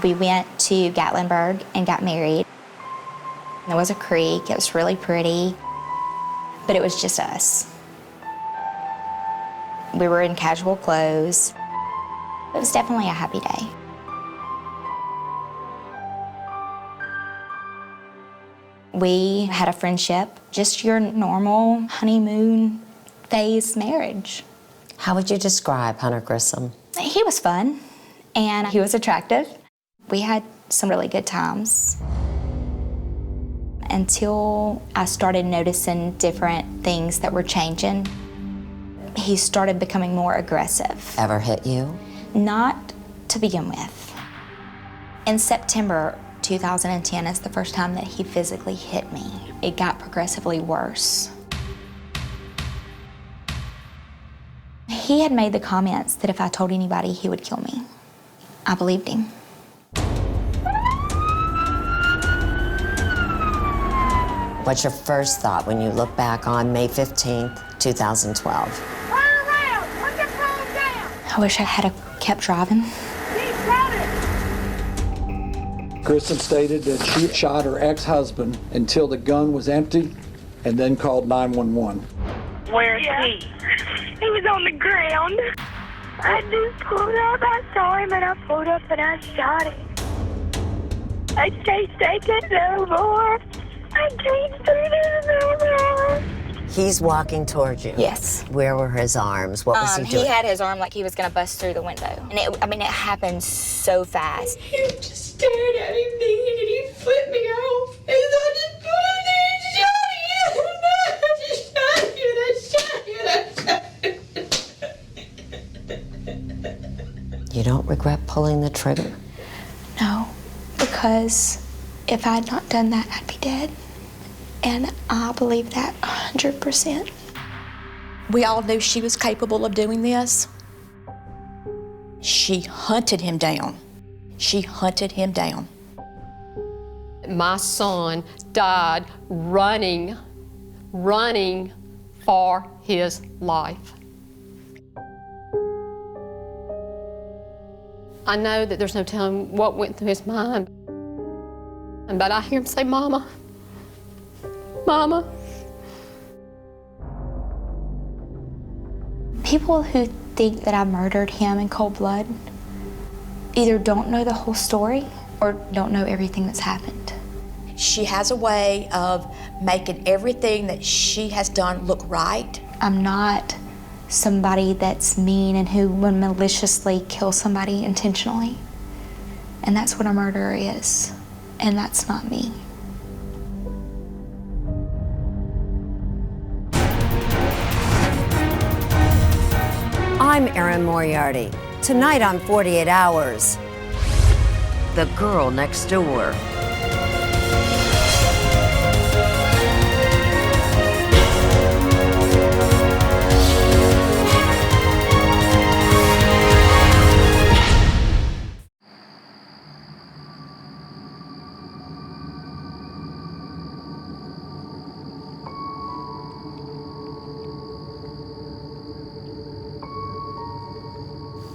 We went to Gatlinburg and got married. There was a creek, it was really pretty, but it was just us. We were in casual clothes. It was definitely a happy day. We had a friendship, just your normal honeymoon phase marriage. How would you describe Hunter Grissom? He was fun, and he was attractive. We had some really good times until I started noticing different things that were changing. He started becoming more aggressive. Ever hit you? Not to begin with. In September 2010 is the first time that he physically hit me. It got progressively worse. He had made the comments that if I told anybody, he would kill me. I believed him. What's your first thought when you look back on May 15th, 2012? I wish I had kept driving. Grissom stated that she shot her ex-husband until the gun was empty and then called 911. Where is he? He was on the ground. I just pulled up, I saw him and I pulled up and I shot him. I chased taking no more. I chased no more. He's walking towards you. Yes. Where were his arms? What was he doing? He had his arm like he was gonna bust through the window. And it happened so fast. He just stared at me thinking that he flipped me off. And I just put him there and shot him. You don't regret pulling the trigger? No, because if I had not done that, I'd be dead. And I believe that 100%. We all knew she was capable of doing this. She hunted him down. She hunted him down. My son died running for his life. I know that there's no telling what went through his mind, but I hear him say, "Mama, Mama." People who think that I murdered him in cold blood either don't know the whole story or don't know everything that's happened. She has a way of making everything that she has done look right. I'm not somebody that's mean and who would maliciously kill somebody intentionally. And that's what a murderer is. And that's not me. I'm Erin Moriarty. Tonight on 48 Hours, The Girl Next Door.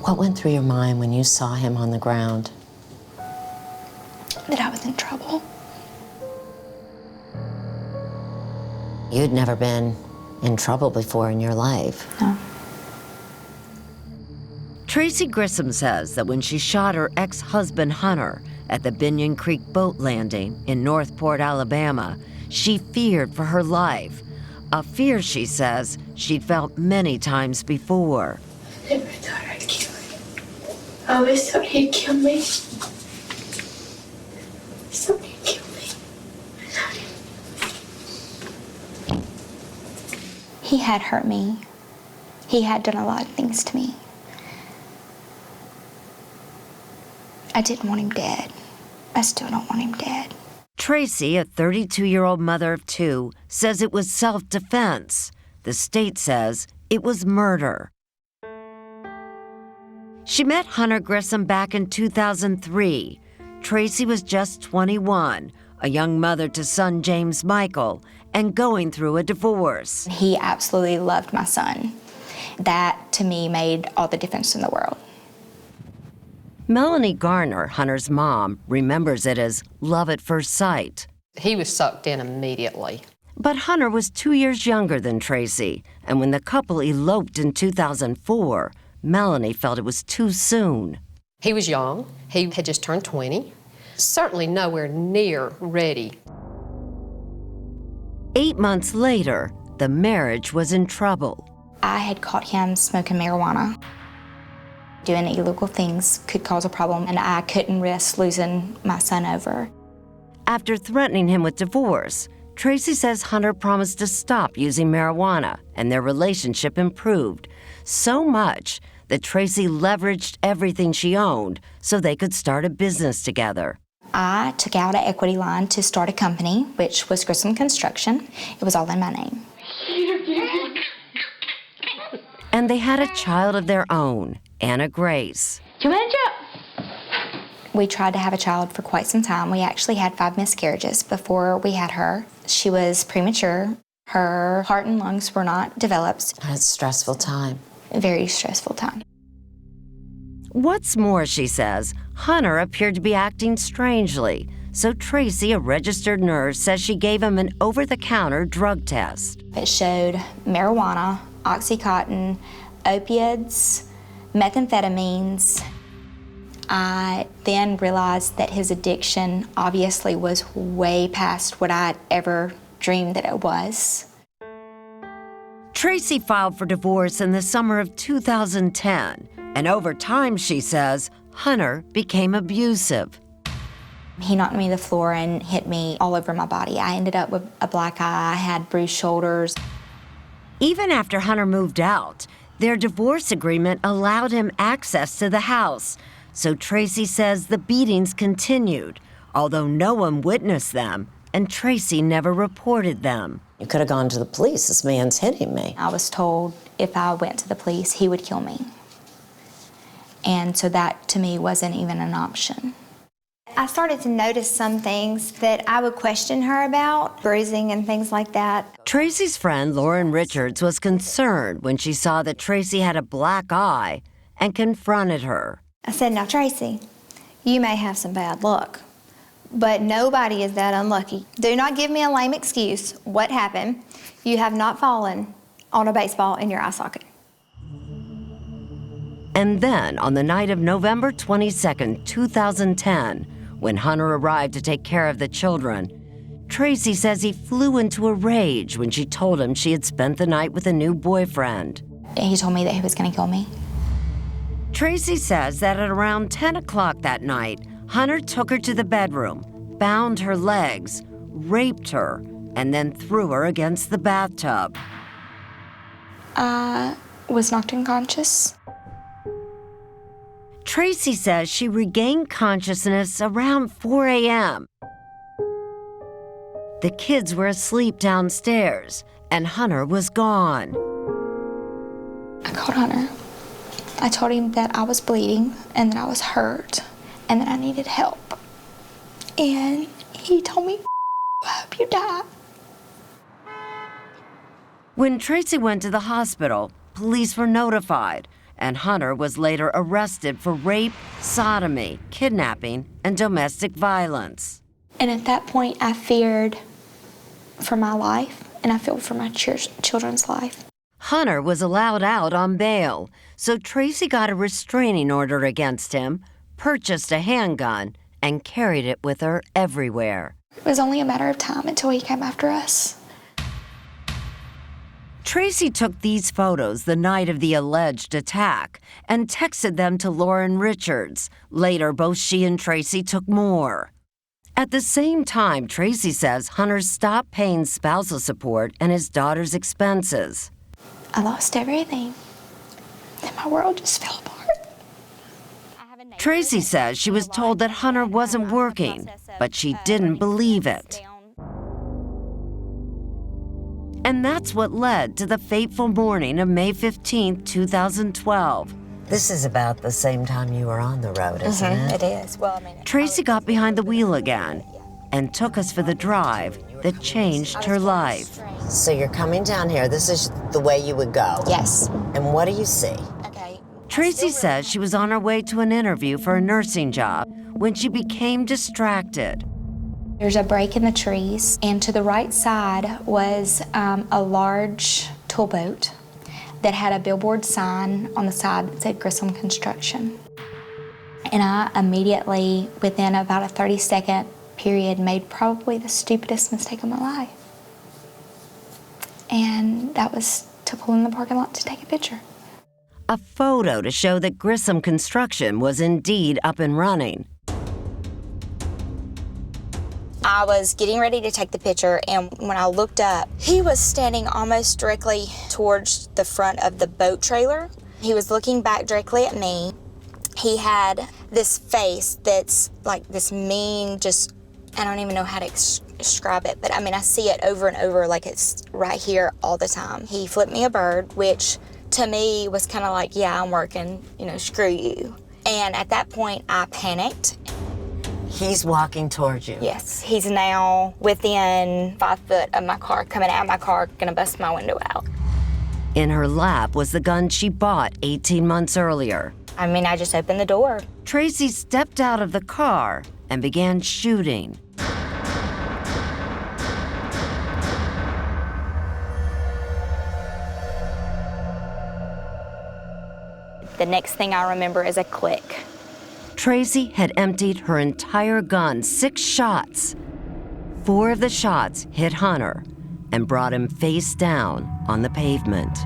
What went through your mind when you saw him on the ground? That I was in trouble. You'd never been in trouble before in your life. No. Tracy Grissom says that when she shot her ex-husband Hunter at the Binion Creek boat landing in Northport, Alabama, she feared for her life. A fear, she says, she'd felt many times before. I never thought I'd kill him. I always thought he'd kill me. Somebody kill me. He had hurt me. He had done a lot of things to me. I didn't want him dead. I still don't want him dead. Tracy, a 32-year-old mother of two, says it was self-defense. The state says it was murder. She met Hunter Grissom back in 2003. Tracy was just 21, a young mother to son James Michael, and going through a divorce. He absolutely loved my son. That, to me, made all the difference in the world. Melanie Garner, Hunter's mom, remembers it as love at first sight. He was sucked in immediately. But Hunter was 2 years younger than Tracy, and when the couple eloped in 2004, Melanie felt it was too soon. He was young. He had just turned 20. Certainly nowhere near ready. 8 months later, the marriage was in trouble. I had caught him smoking marijuana. Doing illegal things could cause a problem, and I couldn't risk losing my son over. After threatening him with divorce, Tracy says Hunter promised to stop using marijuana, and their relationship improved. So much that Tracy leveraged everything she owned so they could start a business together. I took out an equity line to start a company, which was Grissom Construction. It was all in my name. And they had a child of their own, Anna Grace. We tried to have a child for quite some time. We actually had 5 miscarriages before we had her. She was premature. Her heart and lungs were not developed. It's a stressful time. A very stressful time. What's more, she says, Hunter appeared to be acting strangely. So Tracy, a registered nurse, says she gave him an over-the-counter drug test. It showed marijuana, Oxycontin, opiates, methamphetamines. I then realized that his addiction obviously was way past what I'd ever dreamed that it was. Tracy filed for divorce in the summer of 2010, and over time, she says, Hunter became abusive. He knocked me to the floor and hit me all over my body. I ended up with a black eye, I had bruised shoulders. Even after Hunter moved out, their divorce agreement allowed him access to the house. So Tracy says the beatings continued, although no one witnessed them, and Tracy never reported them. You could have gone to the police. This man's hitting me. I was told if I went to the police, he would kill me. And so that, to me, wasn't even an option. I started to notice some things that I would question her about, bruising and things like that. Tracy's friend, Lauren Richards, was concerned when she saw that Tracy had a black eye and confronted her. I said, now, Tracy, you may have some bad luck, but nobody is that unlucky. Do not give me a lame excuse. What happened? You have not fallen on a baseball in your eye socket. And then, on the night of November 22nd, 2010, when Hunter arrived to take care of the children, Tracy says he flew into a rage when she told him she had spent the night with a new boyfriend. He told me that he was going to kill me. Tracy says that at around 10 o'clock that night, Hunter took her to the bedroom, bound her legs, raped her, and then threw her against the bathtub. I was knocked unconscious. Tracy says she regained consciousness around 4 a.m. The kids were asleep downstairs, and Hunter was gone. I called Hunter. I told him that I was bleeding and that I was hurt and that I needed help. And he told me, I hope you die. When Tracy went to the hospital, police were notified, and Hunter was later arrested for rape, sodomy, kidnapping, and domestic violence. And at that point, I feared for my life, and I feared for my children's life. Hunter was allowed out on bail, so Tracy got a restraining order against him, purchased a handgun, and carried it with her everywhere. It was only a matter of time until he came after us. Tracy took these photos the night of the alleged attack and texted them to Lauren Richards. Later, both she and Tracy took more. At the same time, Tracy says Hunter stopped paying spousal support and his daughter's expenses. I lost everything, and my world just fell apart. Tracy says she was told that Hunter wasn't working, but she didn't believe it. And that's what led to the fateful morning of May 15, 2012. This is about the same time you were on the road, isn't it? It is. Well, I mean, Tracy got behind the wheel again and took us for the drive that changed her life. So you're coming down here. This is the way you would go. yes. And what do you see? Okay. Tracy says she was on her way to an interview for a nursing job when she became distracted. There's a break in the trees, and to the right side was a large tool boat that had a billboard sign on the side that said Grissom Construction. And I immediately, within about a 30-second period, made probably the stupidest mistake of my life. And that was to pull in the parking lot to take a picture. A photo to show that Grissom Construction was indeed up and running. I was getting ready to take the picture, and when I looked up, he was standing almost directly towards the front of the boat trailer. He was looking back directly at me. He had this face that's like this mean, just, I don't even know how to describe it, but I mean, I see it over and over, like it's right here all the time. He flipped me a bird, which to me was kind of like, yeah, I'm working, screw you. And at that point, I panicked. He's walking towards you. Yes, he's now within 5 foot of my car, coming out of my car, gonna bust my window out. In her lap was the gun she bought 18 months earlier. I mean, I just opened the door. Tracy stepped out of the car and began shooting. The next thing I remember is a click. Tracy had emptied her entire gun 6 shots. 4 of the shots hit Hunter and brought him face down on the pavement.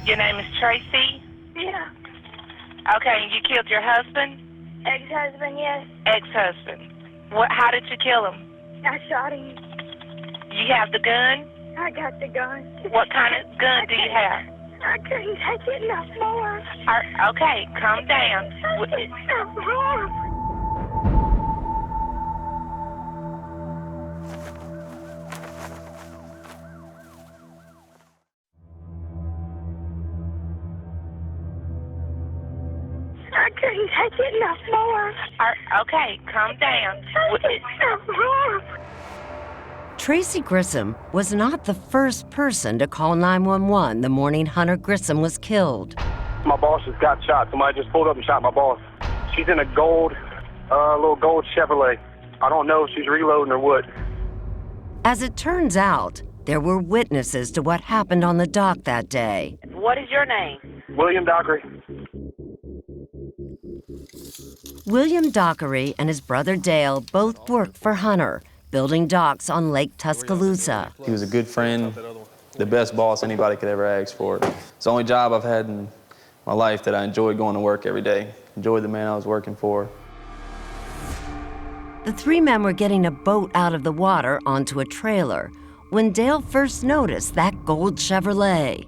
Your name is Tracy? Yeah. Okay, and you killed your husband? Ex-husband, yes. Ex-husband. How did you kill him? I shot him. You have the gun? I got the gun. What kind of gun do you have? I couldn't take it no more. Okay, calm down. It's so hard. I couldn't take it no more. Okay, calm down. It's so hard. Tracy Grissom was not the first person to call 911 the morning Hunter Grissom was killed. My boss just got shot. Somebody just pulled up and shot my boss. She's in a little gold Chevrolet. I don't know if she's reloading or what. As it turns out, there were witnesses to what happened on the dock that day. What is your name? William Dockery. William Dockery and his brother Dale both worked for Hunter, building docks on Lake Tuscaloosa. He was a good friend, the best boss anybody could ever ask for. It's the only job I've had in my life that I enjoyed going to work every day, enjoyed the man I was working for. The 3 men were getting a boat out of the water onto a trailer when Dale first noticed that gold Chevrolet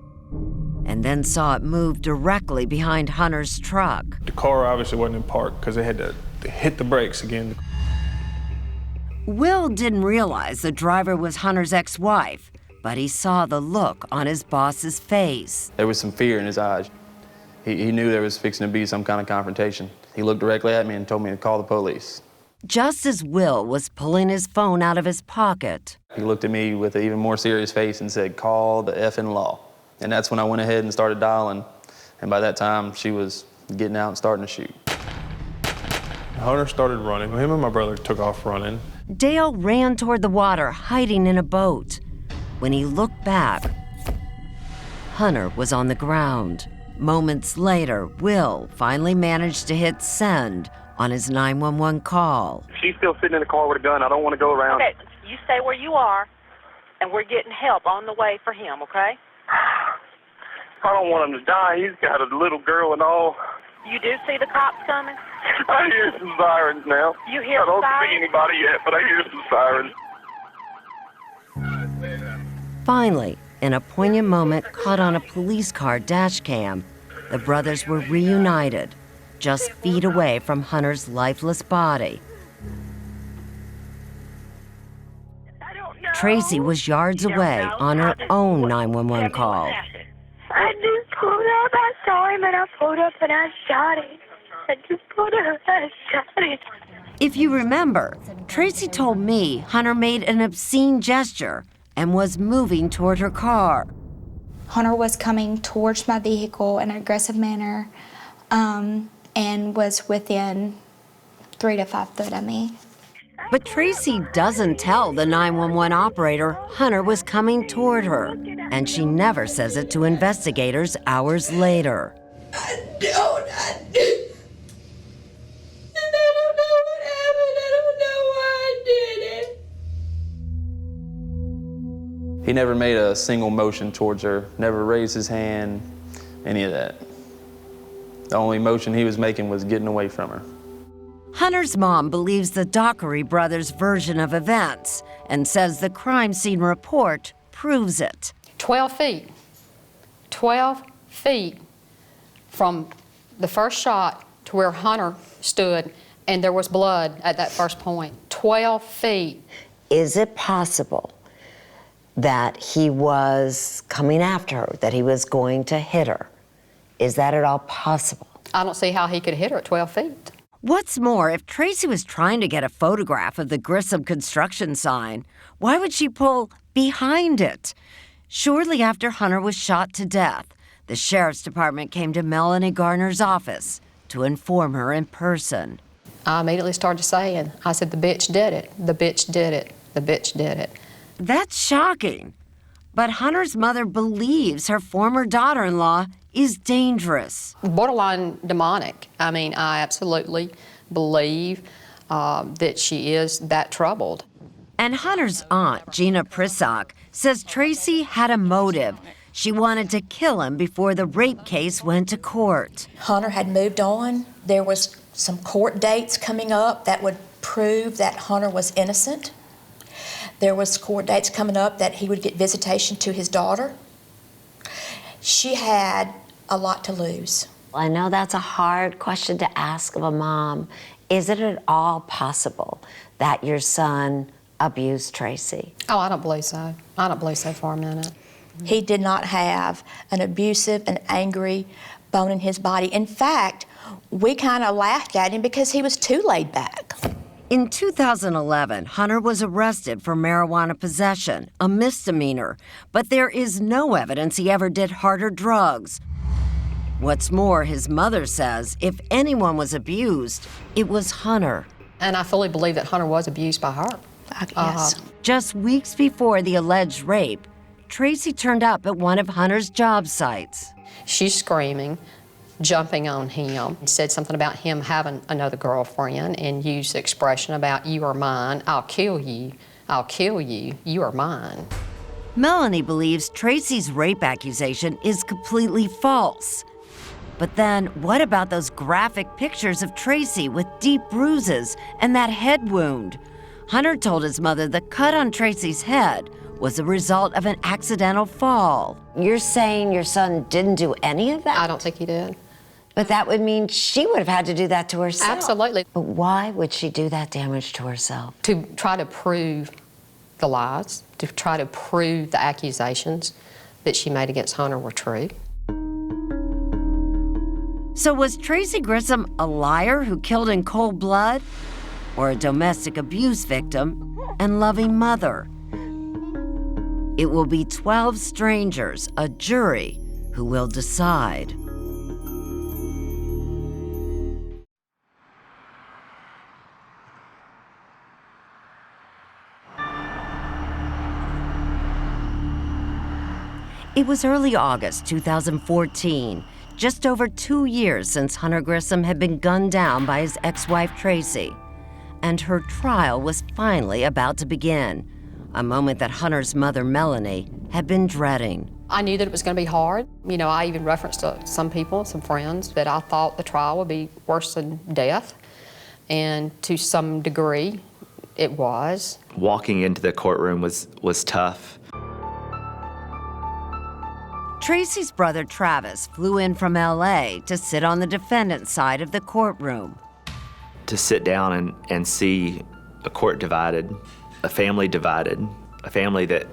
and then saw it move directly behind Hunter's truck. The car obviously wasn't in park because they had to hit the brakes again. Will didn't realize the driver was Hunter's ex-wife, but he saw the look on his boss's face. There was some fear in his eyes. He knew there was fixing to be some kind of confrontation. He looked directly at me and told me to call the police. Just as Will was pulling his phone out of his pocket, He looked at me with an even more serious face and said, "Call the effing law." And that's when I went ahead and started dialing. And by that time, she was getting out and starting to shoot. Hunter started running. Him and my brother took off running. Dale ran toward the water, hiding in a boat. When he looked back, Hunter was on the ground. Moments later, Will finally managed to hit send on his 911 call. She's still sitting in the car with a gun. I don't want to go around. Okay, you stay where you are, and we're getting help on the way for him, okay? I don't want him to die. He's got a little girl and all. You do see the cops coming? I hear some sirens now. You hear I don't sirens? see anybody yet, but I hear some sirens. Finally, in a poignant moment caught on a police car dash cam, the brothers were reunited, just feet away from Hunter's lifeless body. Tracy was yards away on her own 911 call. I just pulled up. I saw him and I pulled up and I shot him. I just pulled up and I shot him. If you remember, Tracy told me Hunter made an obscene gesture and was moving toward her car. Hunter was coming towards my vehicle in an aggressive manner and was within 3 to 5 foot of me. But Tracy doesn't tell the 911 operator Hunter was coming toward her, and she never says it to investigators hours later. I don't know what happened. I don't know why I did it. He never made a single motion towards her, never raised his hand, any of that. The only motion he was making was getting away from her. Hunter's mom believes the Dockery brothers' version of events and says the crime scene report proves it. 12 feet. 12 feet from the first shot to where Hunter stood, and there was blood at that first point. 12 feet. Is it possible that he was coming after her, that he was going to hit her? Is that at all possible? I don't see how he could hit her at 12 feet. What's more, if Tracy was trying to get a photograph of the Grissom construction sign, why would she pull behind it? Shortly after Hunter was shot to death, the sheriff's department came to Melanie Garner's office to inform her in person. I immediately started saying, I said, the bitch did it, the bitch did it, the bitch did it. That's shocking. But Hunter's mother believes her former daughter-in-law is dangerous. Borderline demonic. I mean, I absolutely believe that she is that troubled. And Hunter's aunt, Gina Prissock, says Tracy had a motive. She wanted to kill him before the rape case went to court. Hunter had moved on. There was some court dates coming up that would prove that Hunter was innocent. There was court dates coming up that he would get visitation to his daughter. She had a lot to lose. I know that's a hard question to ask of a mom. Is it at all possible that your son abused Tracy? Oh, I don't believe so. I don't believe so for a minute. He did not have an abusive and angry bone in his body. In fact, we kind of laughed at him because he was too laid back. In 2011, Hunter was arrested for marijuana possession, a misdemeanor, but there is no evidence he ever did harder drugs. What's more, his mother says if anyone was abused, it was Hunter. And I fully believe that Hunter was abused by her. Yes. Just weeks before the alleged rape, Tracy turned up at one of Hunter's job sites. She's screaming, jumping on him. He said something about him having another girlfriend and used the expression about, you are mine, I'll kill you, you are mine. Melanie believes Tracy's rape accusation is completely false. But then, what about those graphic pictures of Tracy with deep bruises and that head wound? Hunter told his mother the cut on Tracy's head was a result of an accidental fall. You're saying your son didn't do any of that? I don't think he did. But that would mean she would have had to do that to herself. Absolutely. But why would she do that damage to herself? To try to prove the lies, to try to prove the accusations that she made against Hunter were true. So was Tracy Grissom a liar who killed in cold blood? Or a domestic abuse victim and loving mother? It will be 12 strangers, a jury, who will decide. It was early August 2014, just over 2 years since Hunter Grissom had been gunned down by his ex-wife Tracy. And her trial was finally about to begin, a moment that Hunter's mother, Melanie, had been dreading. I knew that it was going to be hard. You know, I even referenced to some people, some friends, that I thought the trial would be worse than death. And to some degree, it was. Walking into the courtroom was tough. Tracy's brother, Travis, flew in from LA to sit on the defendant's side of the courtroom. To sit down and see a court divided, a family divided, a family that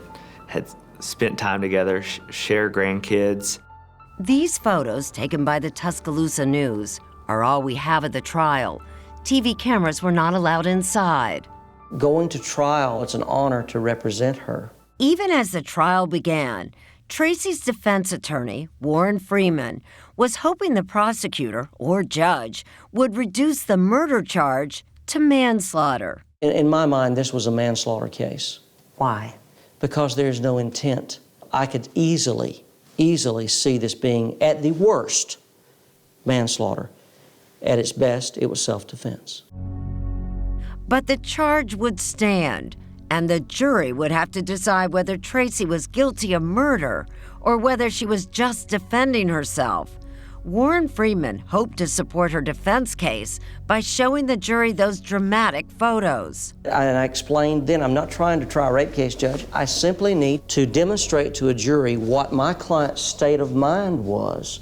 had spent time together, share grandkids. These photos, taken by the Tuscaloosa News, are all we have of the trial. TV cameras were not allowed inside. Going to trial, it's an honor to represent her. Even as the trial began, Tracy's defense attorney, Warren Freeman, was hoping the prosecutor or judge would reduce the murder charge to manslaughter. In my mind, this was a manslaughter case. Why? Because there's no intent. I could easily see this being, at the worst, manslaughter. At its best, it was self-defense. But the charge would stand, and the jury would have to decide whether Tracy was guilty of murder or whether she was just defending herself. Warren Freeman hoped to support her defense case by showing the jury those dramatic photos. And I explained then, I'm not trying to try a rape case, Judge. I simply need to demonstrate to a jury what my client's state of mind was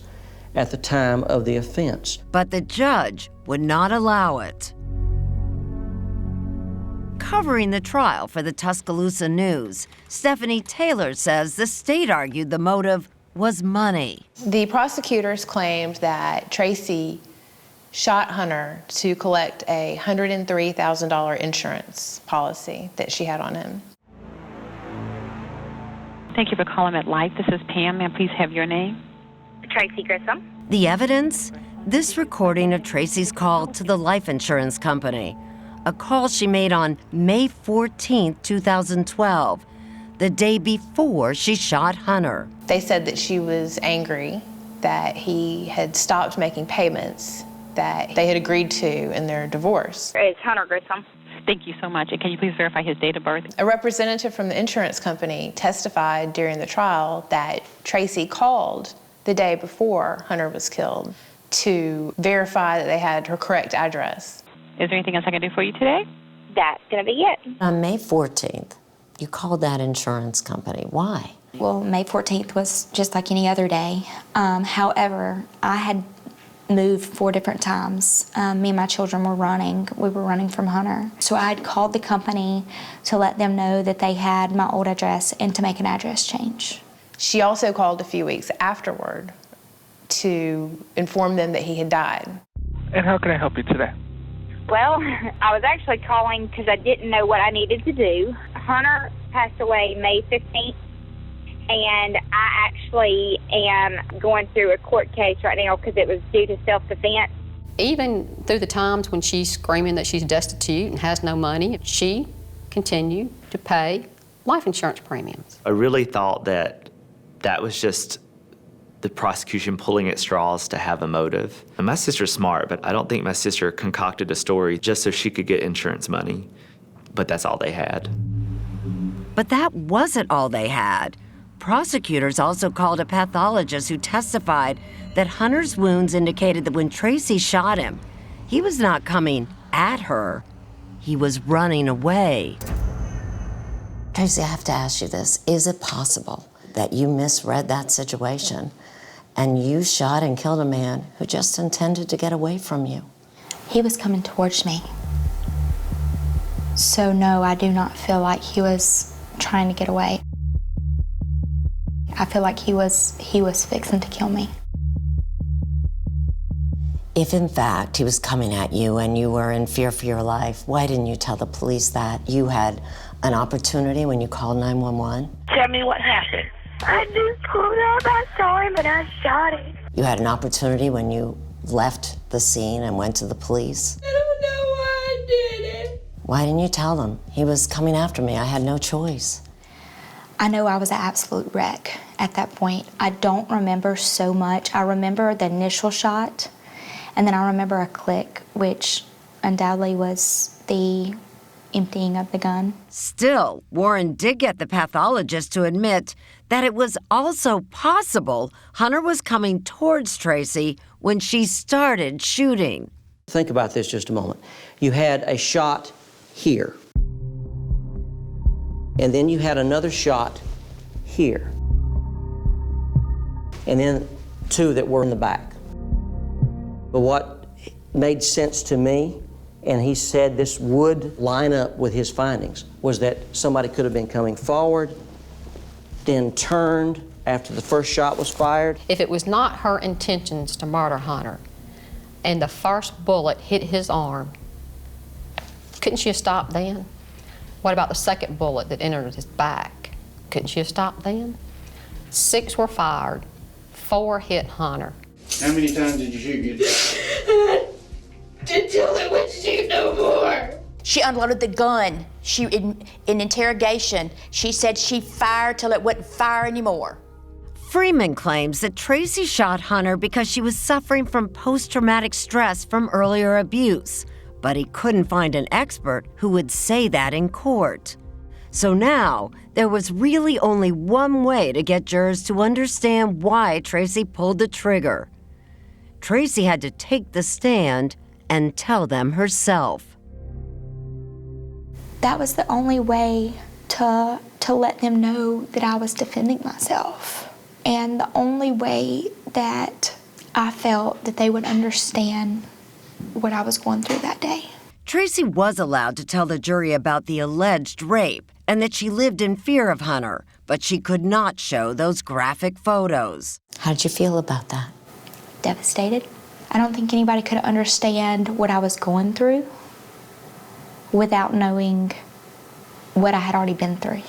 at the time of the offense. But the judge would not allow it. Covering the trial for the Tuscaloosa News, Stephanie Taylor says the state argued the motive was money. The prosecutors claimed that Tracy shot Hunter to collect a $103,000 insurance policy that she had on him. Thank you for calling MetLife. This is Pam. May I please have your name? Tracy Grissom. The evidence? This recording of Tracy's call to the life insurance company, a call she made on May 14, 2012, the day before she shot Hunter. They said that she was angry that he had stopped making payments that they had agreed to in their divorce. It's Hunter Grissom. Thank you so much. And can you please verify his date of birth? A representative from the insurance company testified during the trial that Tracy called the day before Hunter was killed to verify that they had her correct address. Is there anything else I can do for you today? That's going to be it. On May 14th, you called that insurance company. Why? Well, May 14th was just like any other day. However, I had moved 4 different times. Me and my children were running. We were running from Hunter. So I had called the company to let them know that they had my old address and to make an address change. She also called a few weeks afterward to inform them that he had died. And how can I help you today? Well, I was actually calling because I didn't know what I needed to do. Hunter passed away May 15th, and I actually am going through a court case right now because it was due to self-defense. Even through the times when she's screaming that she's destitute and has no money, she continued to pay life insurance premiums. I really thought that that was just the prosecution pulling at straws to have a motive. And my sister's smart, but I don't think my sister concocted a story just so she could get insurance money. But that's all they had. But that wasn't all they had. Prosecutors also called a pathologist who testified that Hunter's wounds indicated that when Tracy shot him, he was not coming at her, he was running away. Tracy, I have to ask you this. Is it possible that you misread that situation and you shot and killed a man who just intended to get away from you? He was coming towards me. So no, I do not feel like he was trying to get away. I feel like he was fixing to kill me. If in fact he was coming at you and you were in fear for your life, why didn't you tell the police that? You had an opportunity when you called 911. Tell me what happened. I just pulled up, I saw him, and I shot him. You had an opportunity when you left the scene and went to the police. I don't know why I did it. Why didn't you tell them? He was coming after me. I had no choice. I know I was an absolute wreck at that point. I don't remember so much. I remember the initial shot, and then I remember a click, which undoubtedly was the emptying of the gun. Still, Warren did get the pathologist to admit that it was also possible Hunter was coming towards Tracy when she started shooting. Think about this just a moment. You had a shot here, and then you had another shot here, and then 2 that were in the back. But what made sense to me, and he said this would line up with his findings, was that somebody could have been coming forward, then turned after the first shot was fired. If it was not her intentions to murder Hunter, and the first bullet hit his arm, couldn't she have stopped then? What about the second bullet that entered his back? Couldn't she have stopped then? 6 were fired. 4 hit Hunter. How many times did you shoot? Until they wouldn't shoot no more. She unloaded the gun. In interrogation, she said she fired till it wouldn't fire anymore. Freeman claims that Tracy shot Hunter because she was suffering from post-traumatic stress from earlier abuse, but he couldn't find an expert who would say that in court. So now, there was really only one way to get jurors to understand why Tracy pulled the trigger. Tracy had to take the stand and tell them herself. That was the only way to let them know that I was defending myself. And the only way that I felt that they would understand what I was going through that day. Tracy was allowed to tell the jury about the alleged rape and that she lived in fear of Hunter, but she could not show those graphic photos. How did you feel about that? Devastated. I don't think anybody could understand what I was going through without knowing what I had already been through.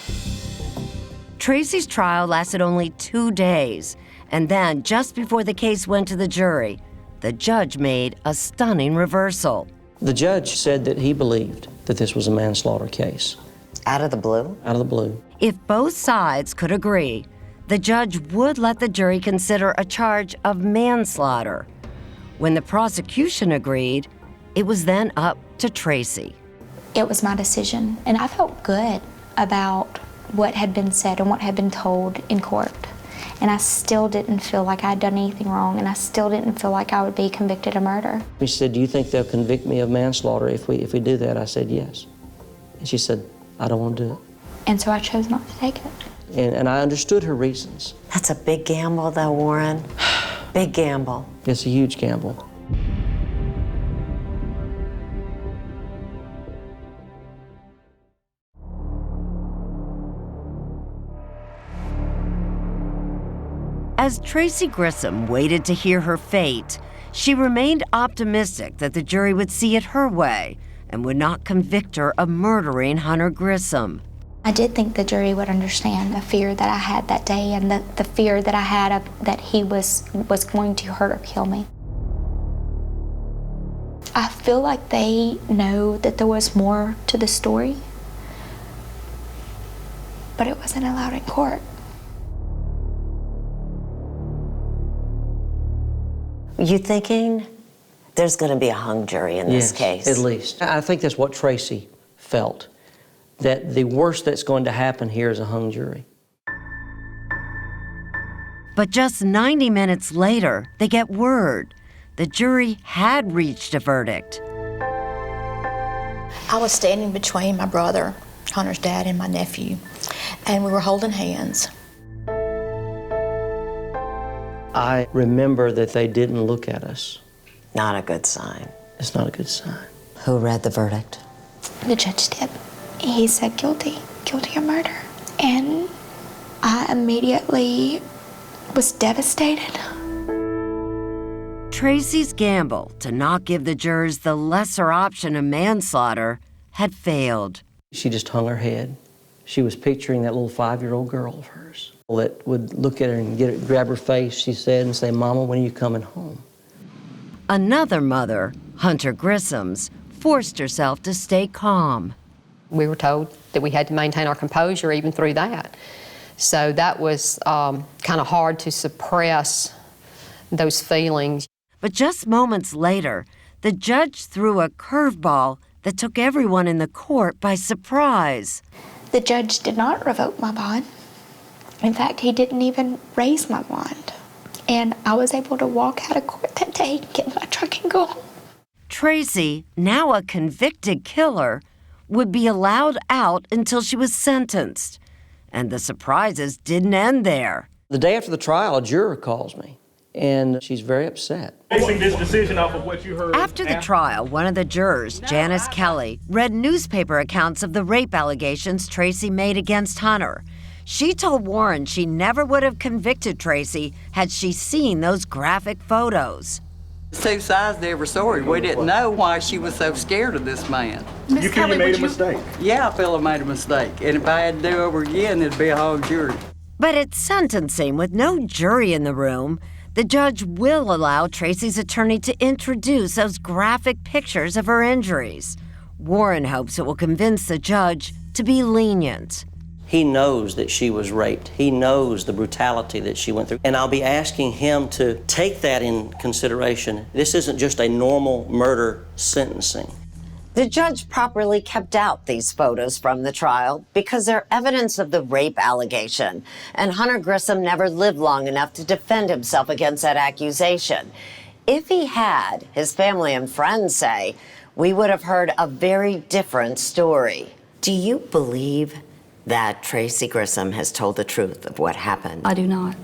Tracy's trial lasted only 2 days, and then just before the case went to the jury, the judge made a stunning reversal. The judge said that he believed that this was a manslaughter case. Out of the blue? Out of the blue. If both sides could agree, the judge would let the jury consider a charge of manslaughter. When the prosecution agreed, it was then up to Tracy. It was my decision, and I felt good about what had been said and what had been told in court. And I still didn't feel like I'd done anything wrong, and I still didn't feel like I would be convicted of murder. She said, "Do you think they'll convict me of manslaughter if we do that?" I said, "Yes." And she said, "I don't want to do it." And so I chose not to take it. And I understood her reasons. That's a big gamble, though, Warren. Big gamble. It's a huge gamble. As Tracy Grissom waited to hear her fate, she remained optimistic that the jury would see it her way and would not convict her of murdering Hunter Grissom. I did think the jury would understand the fear that I had that day and the fear that I had of that he was going to hurt or kill me. I feel like they know that there was more to the story, but it wasn't allowed in court. You thinking there's going to be a hung jury in this case? At least. I think that's what Tracy felt, that the worst that's going to happen here is a hung jury. But just 90 minutes later, they get word. The jury had reached a verdict. I was standing between my brother, Hunter's dad, and my nephew, and we were holding hands. I remember that they didn't look at us. Not a good sign. It's not a good sign. Who read the verdict? The judge did. He said guilty of murder. And I immediately was devastated. Tracy's gamble to not give the jurors the lesser option of manslaughter had failed. She just hung her head. She was picturing that little 5-year-old girl of hers that would look at her and grab her face, she said, and say, "Mama, when are you coming home?" Another mother, Hunter Grissom's, forced herself to stay calm. We were told that we had to maintain our composure even through that. So that was kind of hard to suppress those feelings. But just moments later, the judge threw a curveball that took everyone in the court by surprise. The judge did not revoke my bond. In fact, he didn't even raise my bond. And I was able to walk out of court that day, get in my truck and go home. Tracy, now a convicted killer, would be allowed out until she was sentenced. And the surprises didn't end there. The day after the trial, a juror calls me, and she's very upset. Basing this decision off of what you heard. After the trial, one of the jurors, Janice Kelly, read newspaper accounts of the rape allegations Tracy made against Hunter. She told Warren she never would have convicted Tracy had she seen those graphic photos. Two sides to every story. We didn't know why she was so scared of this man. You feel you made a mistake? Yeah, I feel I made a mistake. And if I had to do over again, it'd be a hung jury. But at sentencing, with no jury in the room, the judge will allow Tracy's attorney to introduce those graphic pictures of her injuries. Warren hopes it will convince the judge to be lenient. He knows that she was raped. He knows the brutality that she went through. And I'll be asking him to take that in consideration. This isn't just a normal murder sentencing. The judge properly kept out these photos from the trial because they're evidence of the rape allegation, and Hunter Grissom never lived long enough to defend himself against that accusation. If he had, his family and friends say, we would have heard a very different story. Do you believe that Tracy Grissom has told the truth of what happened? I do not.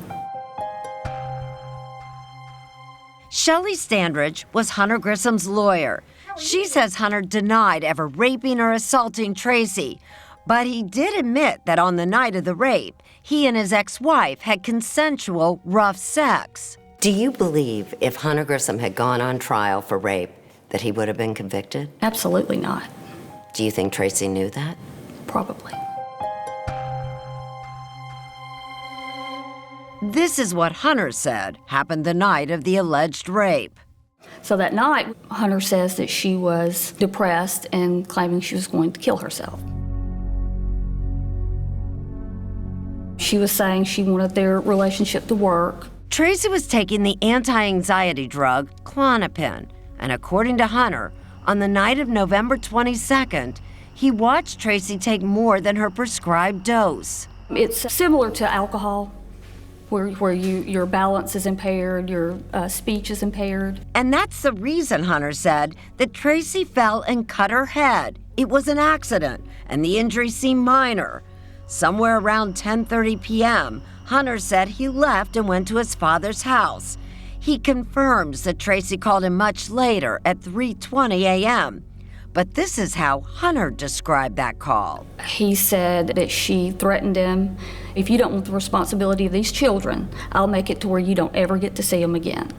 Shelley Standridge was Hunter Grissom's lawyer. She says Hunter denied ever raping or assaulting Tracy, but he did admit that on the night of the rape, he and his ex-wife had consensual, rough sex. Do you believe if Hunter Grissom had gone on trial for rape, that he would have been convicted? Absolutely not. Do you think Tracy knew that? Probably. This is what Hunter said happened the night of the alleged rape. So that night, Hunter says that she was depressed and claiming she was going to kill herself. She was saying she wanted their relationship to work. Tracy was taking the anti-anxiety drug Klonopin, and according to Hunter, on the night of November 22nd, he watched Tracy take more than her prescribed dose. It's similar to alcohol, where your balance is impaired, your speech is impaired. And that's the reason, Hunter said, that Tracy fell and cut her head. It was an accident, and the injury seemed minor. Somewhere around 10:30 p.m., Hunter said he left and went to his father's house. He confirms that Tracy called him much later at 3:20 a.m. But this is how Hunter described that call. He said that she threatened him, if you don't want the responsibility of these children, I'll make it to where you don't ever get to see them again.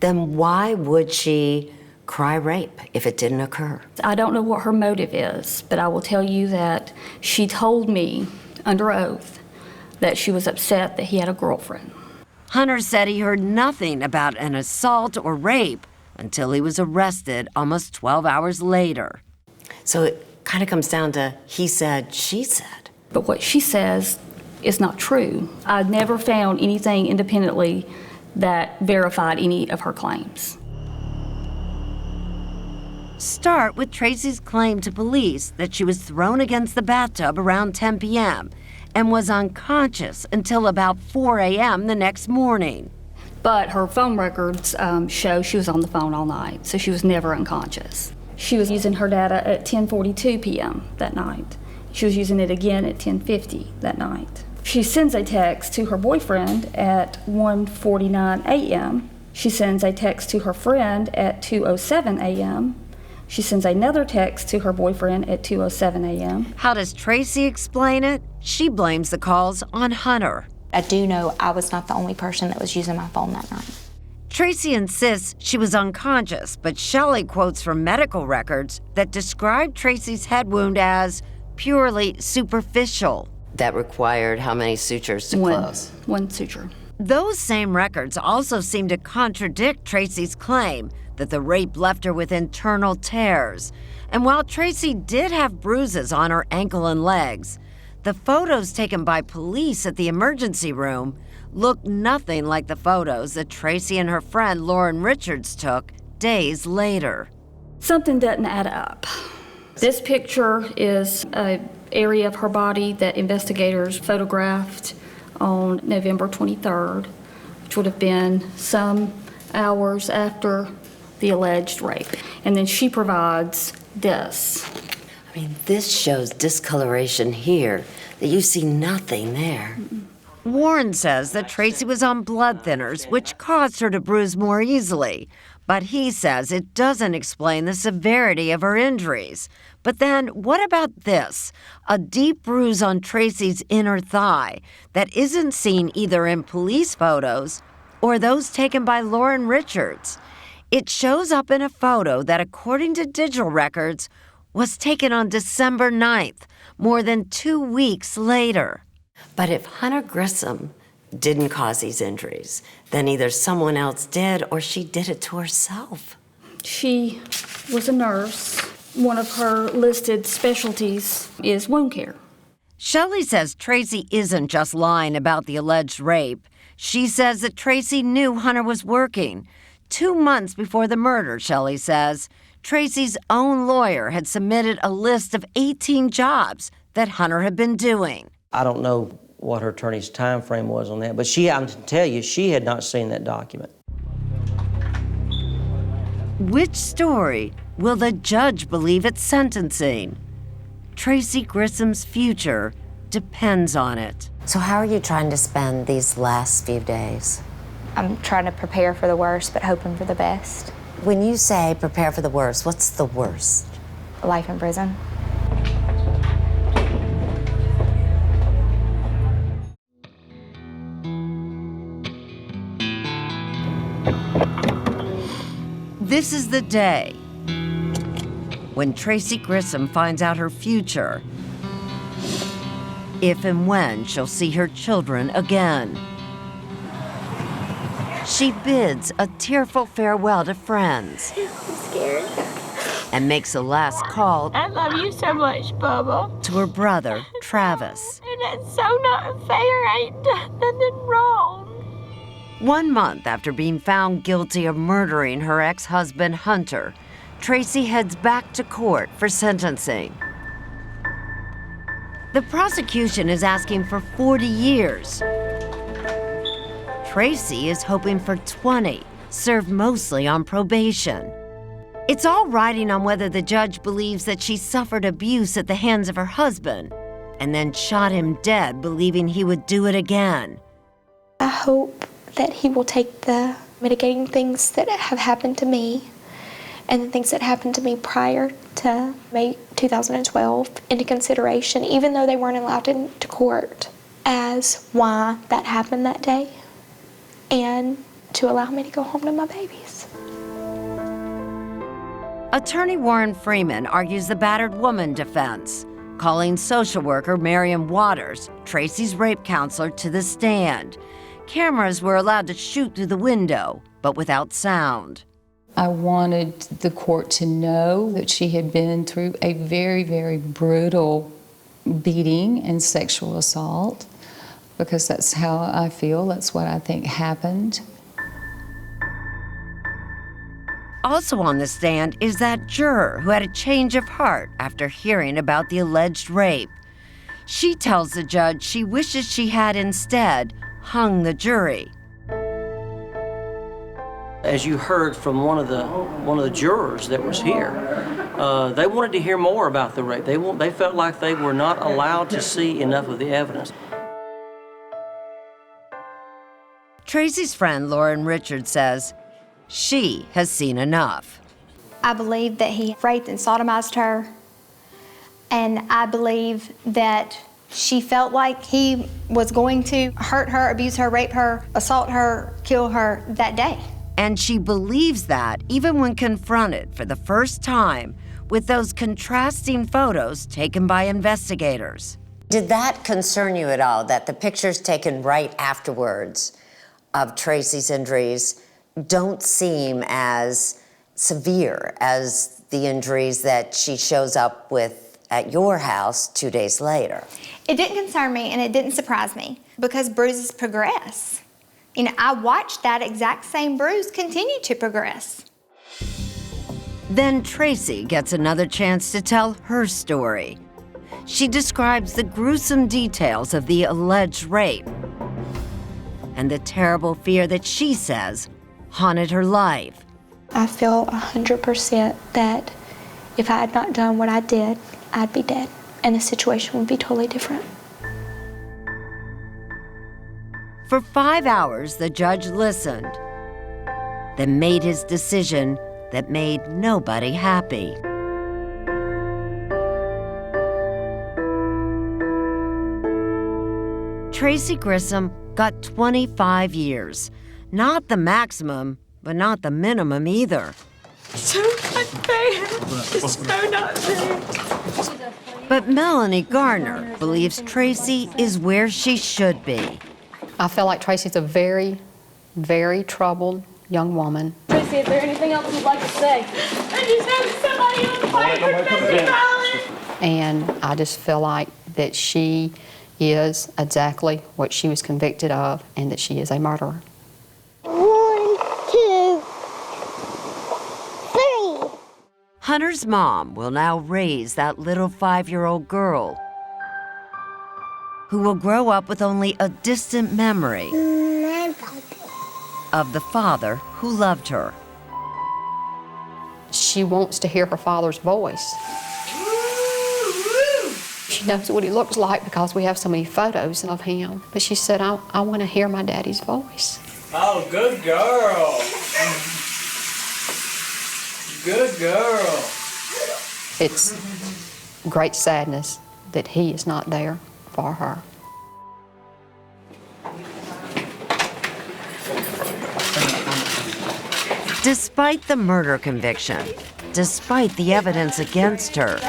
Then why would she cry rape if it didn't occur? I don't know what her motive is, but I will tell you that she told me under oath that she was upset that he had a girlfriend. Hunter said he heard nothing about an assault or rape until he was arrested almost 12 hours later. So it kind of comes down to he said, she said. But what she says is not true. I never found anything independently that verified any of her claims. Start with Tracy's claim to police that she was thrown against the bathtub around 10 p.m. and was unconscious until about 4 a.m. the next morning. But her phone records show she was on the phone all night, so she was never unconscious. She was using her data at 10:42 p.m. that night. She was using it again at 10:50 that night. She sends a text to her boyfriend at 1:49 a.m. She sends a text to her friend at 2:07 a.m. She sends another text to her boyfriend at 2:07 a.m. How does Tracy explain it? She blames the calls on Hunter. I do know I was not the only person that was using my phone that night. Tracy insists she was unconscious, but Shelley quotes from medical records that describe Tracy's head wound as purely superficial. That required how many sutures to close? One suture. Those same records also seem to contradict Tracy's claim that the rape left her with internal tears. And while Tracy did have bruises on her ankle and legs, the photos taken by police at the emergency room look nothing like the photos that Tracy and her friend Lauren Richards took days later. Something doesn't add up. This picture is an area of her body that investigators photographed on November 23rd, which would have been some hours after the alleged rape. And then she provides this. I mean, this shows discoloration here, that you see nothing there. Warren says that Tracy was on blood thinners, which caused her to bruise more easily. But he says it doesn't explain the severity of her injuries. But then, what about this? A deep bruise on Tracy's inner thigh that isn't seen either in police photos or those taken by Lauren Richards. It shows up in a photo that, according to digital records, was taken on December 9th, more than 2 weeks later. But if Hunter Grissom didn't cause these injuries, then either someone else did or she did it to herself. She was a nurse. One of her listed specialties is wound care. Shelley says Tracy isn't just lying about the alleged rape. She says that Tracy knew Hunter was working. 2 months before the murder, Shelley says, Tracy's own lawyer had submitted a list of 18 jobs that Hunter had been doing. I don't know what her attorney's time frame was on that, but I can tell you, she had not seen that document. Which story will the judge believe at sentencing? Tracy Grissom's future depends on it. So how are you trying to spend these last few days? I'm trying to prepare for the worst, but hoping for the best. When you say prepare for the worst, what's the worst? Life in prison. This is the day when Tracy Grissom finds out her future, if and when she'll see her children again. She bids a tearful farewell to friends. I'm scared. And makes a last call I love you so much, Bubba. to her brother, Travis. And that's so not fair. I ain't done nothing wrong. 1 month after being found guilty of murdering her ex-husband, Hunter, Tracy heads back to court for sentencing. The prosecution is asking for 40 years. Tracy is hoping for 20, served mostly on probation. It's all riding on whether the judge believes that she suffered abuse at the hands of her husband and then shot him dead, believing he would do it again. I hope that he will take the mitigating things that have happened to me and the things that happened to me prior to May 2012 into consideration, even though they weren't allowed into court, as why that happened that day, and to allow me to go home to my babies. Attorney Warren Freeman argues the battered woman defense, calling social worker Marion Waters, Tracy's rape counselor, to the stand. Cameras were allowed to shoot through the window, but without sound. I wanted the court to know that she had been through a very, very brutal beating and sexual assault, because that's how I feel, that's what I think happened. Also on the stand is that juror who had a change of heart after hearing about the alleged rape. She tells the judge she wishes she had instead hung the jury. As you heard from one of the jurors that was here, they wanted to hear more about the rape. They felt like they were not allowed to see enough of the evidence. Tracy's friend Lauren Richards says she has seen enough. I believe that he raped and sodomized her, and I believe that she felt like he was going to hurt her, abuse her, rape her, assault her, kill her that day. And she believes that even when confronted for the first time with those contrasting photos taken by investigators. Did that concern you at all, that the pictures taken right afterwards of Tracy's injuries don't seem as severe as the injuries that she shows up with at your house 2 days later? It didn't concern me and it didn't surprise me because bruises progress. You know, I watched that exact same bruise continue to progress. Then Tracy gets another chance to tell her story. She describes the gruesome details of the alleged rape and the terrible fear that she says haunted her life. I feel 100% that if I had not done what I did, I'd be dead, and the situation would be totally different. For 5 hours, the judge listened, then made his decision that made nobody happy. Tracy Grissom got 25 years. Not the maximum, but not the minimum either. So unfair. It's so not fair. But Melanie Garner believes Tracy is where she should be. I feel like Tracy's a very, very troubled young woman. Tracy, is there anything else you'd like to say? I just have somebody on fire for domestic violence. And I just feel like that she is exactly what she was convicted of and that she is a murderer. 1, 2, 3. Hunter's mom will now raise that little 5-year-old girl who will grow up with only a distant memory of the father who loved her. She wants to hear her father's voice. She knows what he looks like because we have so many photos of him. But she said, I want to hear my daddy's voice. Oh, good girl. Good girl. It's great sadness that he is not there for her. Despite the murder conviction, despite the evidence against her,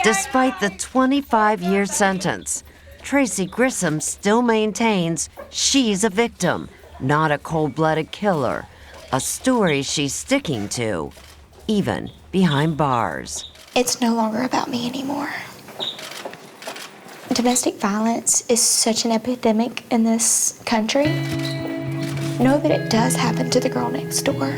despite the 25-year sentence, Tracy Grissom still maintains she's a victim, not a cold-blooded killer, a story she's sticking to, even behind bars. It's no longer about me anymore. Domestic violence is such an epidemic in this country. Know that it does happen to the girl next door.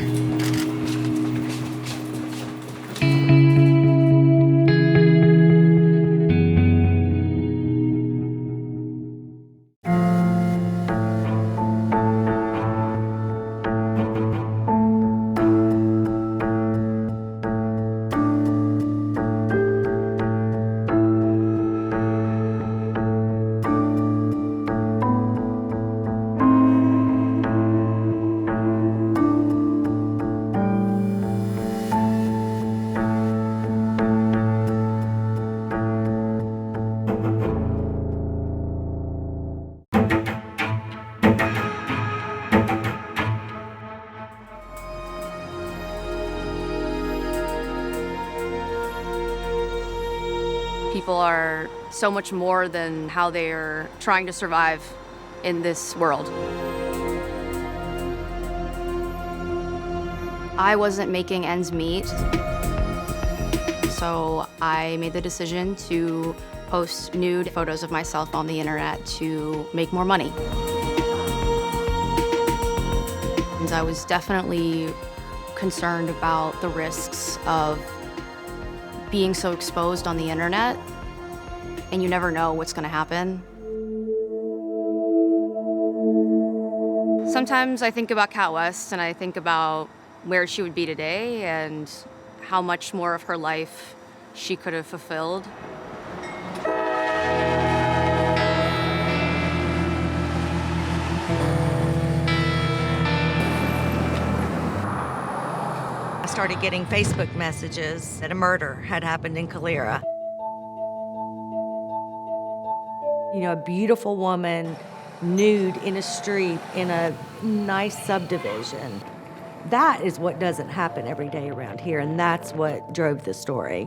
People are so much more than how they are trying to survive in this world. I wasn't making ends meet, so I made the decision to post nude photos of myself on the internet to make more money. And I was definitely concerned about the risks of being so exposed on the internet, and you never know what's gonna happen. Sometimes I think about Cat West and I think about where she would be today and how much more of her life she could have fulfilled. I started getting Facebook messages that a murder had happened in Calera. You know, a beautiful woman, nude in a street in a nice subdivision. That is what doesn't happen every day around here, and that's what drove the story.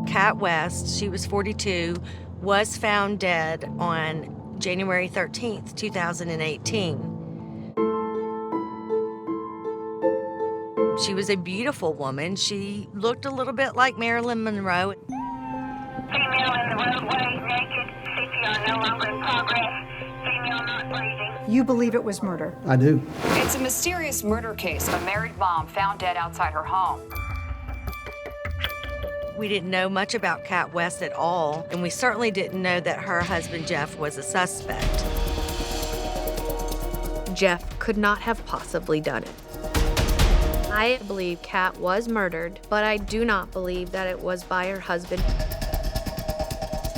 Cat West, she was 42, was found dead on January 13th, 2018. She was a beautiful woman. She looked a little bit like Marilyn Monroe. Female in the roadway, naked, CPR no longer in progress, female not breathing. You believe it was murder? I do. It's a mysterious murder case of a married mom found dead outside her home. We didn't know much about Cat West at all, and we certainly didn't know that her husband Jeff was a suspect. Jeff could not have possibly done it. I believe Cat was murdered, but I do not believe that it was by her husband.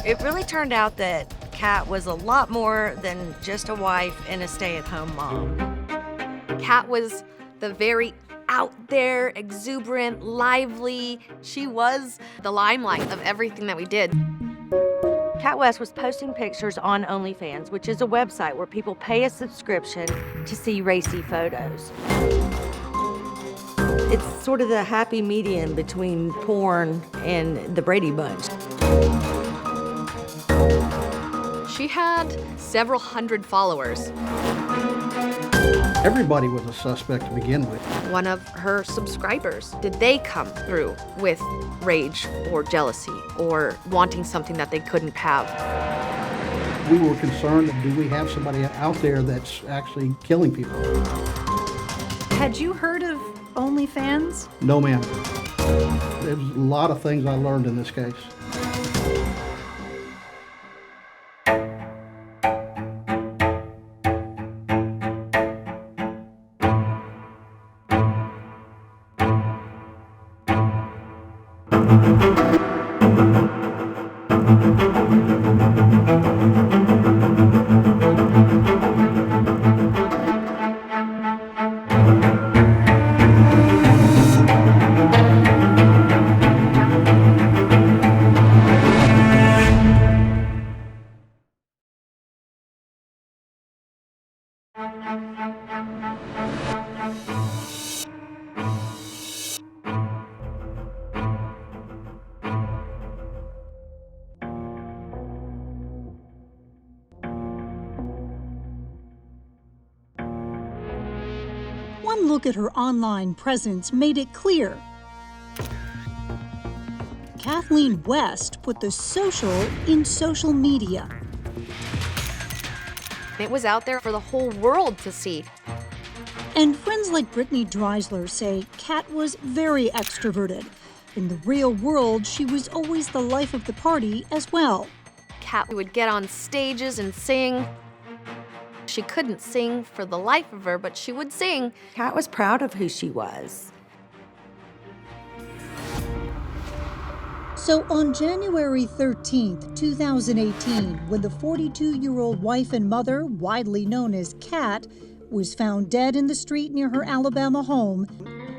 It really turned out that Cat was a lot more than just a wife and a stay-at-home mom. Cat was the very out there, exuberant, lively. She was the limelight of everything that we did. Cat West was posting pictures on OnlyFans, which is a website where people pay a subscription to see racy photos. It's sort of the happy medium between porn and the Brady Bunch. She had several hundred followers. Everybody was a suspect to begin with. One of her subscribers, did they come through with rage or jealousy or wanting something that they couldn't have? We were concerned, do we have somebody out there that's actually killing people? Had you heard of OnlyFans? No, ma'am. There's a lot of things I learned in this case. One look at her online presence made it clear. Kathleen West put the social in social media. It was out there for the whole world to see. And friends like Brittany Dreisler say Kat was very extroverted. In the real world, she was always the life of the party as well. Kat would get on stages and sing. She couldn't sing for the life of her, but she would sing. Kat was proud of who she was. So on January 13th, 2018, when the 42-year-old wife and mother, widely known as Kat, was found dead in the street near her Alabama home,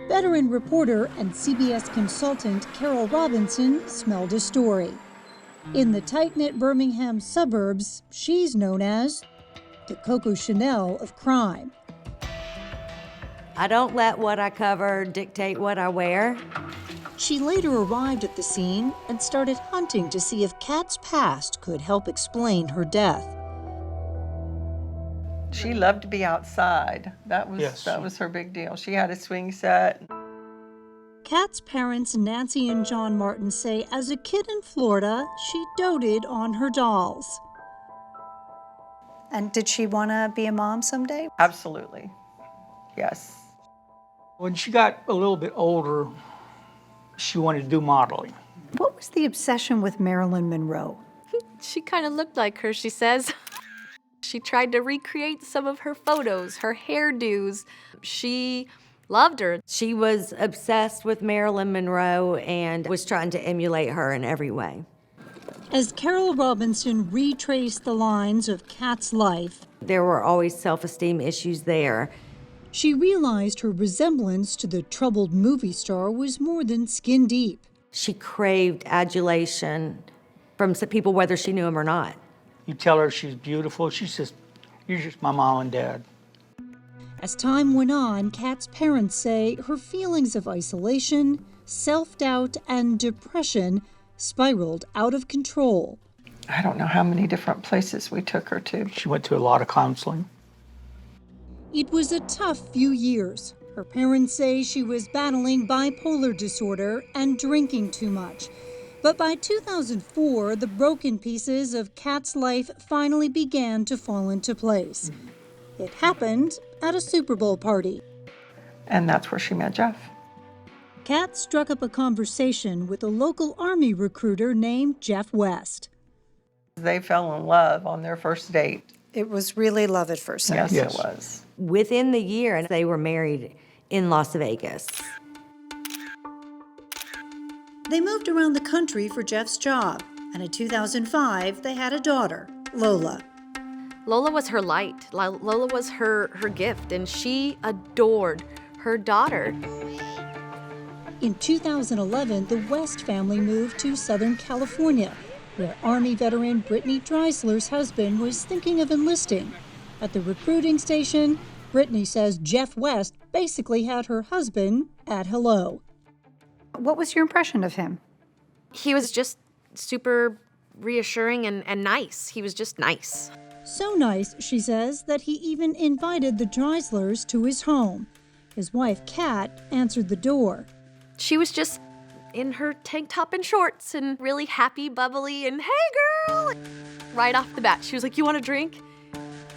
veteran reporter and CBS consultant Carol Robinson smelled a story. In the tight-knit Birmingham suburbs, she's known as the Coco Chanel of crime. I don't let what I cover dictate what I wear. She later arrived at the scene and started hunting to see if Kat's past could help explain her death. She loved to be outside. That was her big deal. She had a swing set. Kat's parents, Nancy and John Martin, say as a kid in Florida, she doted on her dolls. And did she want to be a mom someday? Absolutely. Yes. When she got a little bit older, she wanted to do modeling. What was the obsession with Marilyn Monroe? She kind of looked like her, she says. She tried to recreate some of her photos, her hairdos. She loved her. She was obsessed with Marilyn Monroe and was trying to emulate her in every way. As Carol Robinson retraced the lines of Kat's life, there were always self-esteem issues there. She realized her resemblance to the troubled movie star was more than skin deep. She craved adulation from some people, whether she knew them or not. You tell her she's beautiful, she says, "You're just my mom and dad." As time went on, Kat's parents say her feelings of isolation, self-doubt, and depression spiraled out of control. I don't know how many different places we took her to. She went to a lot of counseling. It was a tough few years. Her parents say she was battling bipolar disorder and drinking too much. But by 2004, the broken pieces of Kat's life finally began to fall into place. It happened at a Super Bowl party. And that's where she met Jeff. Kat struck up a conversation with a local Army recruiter named Jeff West. They fell in love on their first date. It was really love at first sight. Yes, it was. Within the year, they were married in Las Vegas. They moved around the country for Jeff's job, and in 2005, they had a daughter, Lola. Lola was her light. Lola was her gift, and she adored her daughter. In 2011, the West family moved to Southern California, where Army veteran Brittany Dreisler's husband was thinking of enlisting. At the recruiting station, Brittany says Jeff West basically had her husband at hello. What was your impression of him? He was just super reassuring and nice. He was just nice. So nice, she says, that he even invited the Dreislers to his home. His wife, Kat, answered the door. She was just in her tank top and shorts and really happy, bubbly, and hey, girl! Right off the bat, she was like, you want a drink?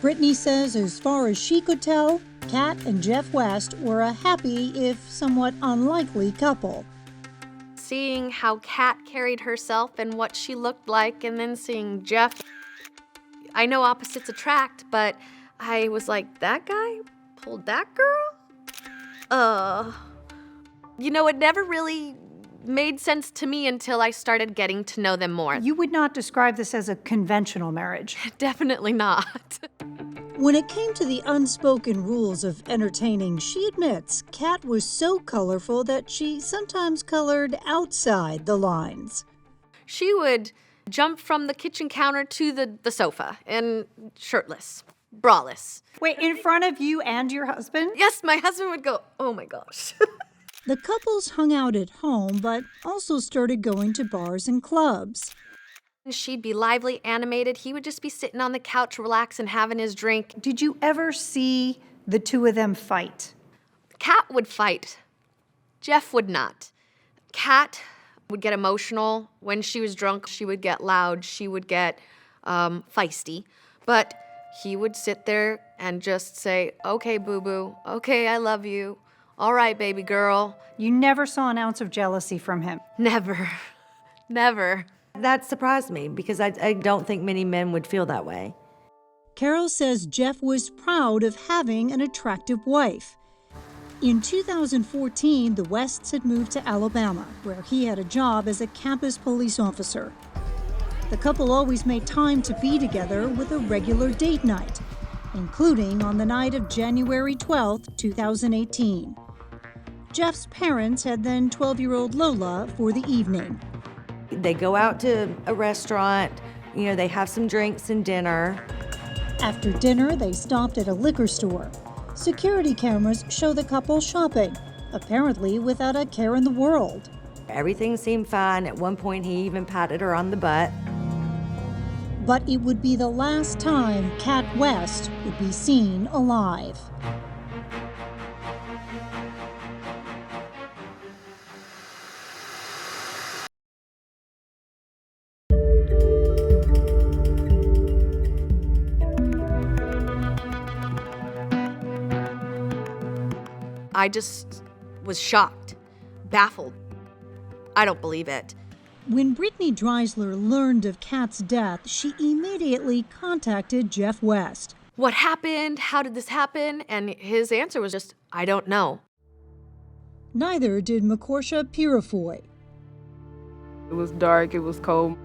Brittany says as far as she could tell, Kat and Jeff West were a happy, if somewhat unlikely couple. Seeing how Kat carried herself and what she looked like, and then seeing Jeff. I know opposites attract, but I was like, that guy pulled that girl? You know, it never really made sense to me until I started getting to know them more. You would not describe this as a conventional marriage. Definitely not. When it came to the unspoken rules of entertaining, she admits Kat was so colorful that she sometimes colored outside the lines. She would jump from the kitchen counter to the sofa, and shirtless, braless. Wait, in front of you and your husband? Yes, my husband would go, oh my gosh. The couples hung out at home, but also started going to bars and clubs. She'd be lively, animated. He would just be sitting on the couch, relaxing, having his drink. Did you ever see the two of them fight? Kat would fight. Jeff would not. Kat would get emotional. When she was drunk, she would get loud. She would get feisty. But he would sit there and just say, okay, boo-boo. Okay, I love you. All right, baby girl. You never saw an ounce of jealousy from him? Never. Never. That surprised me because I don't think many men would feel that way. Carol says Jeff was proud of having an attractive wife. In 2014, the Wests had moved to Alabama, where he had a job as a campus police officer. The couple always made time to be together with a regular date night, including on the night of January 12, 2018. Jeff's parents had then 12-year-old Lola for the evening. They go out to a restaurant, you know, they have some drinks and dinner. After dinner, they stopped at a liquor store. Security cameras show the couple shopping, apparently without a care in the world. Everything seemed fine. At one point, he even patted her on the butt. But it would be the last time Kat West would be seen alive. I just was shocked, baffled. I don't believe it. When Brittany Dreisler learned of Kat's death, she immediately contacted Jeff West. What happened? How did this happen? And his answer was just, I don't know. Neither did Macorsha Purifoy. It was dark, it was cold.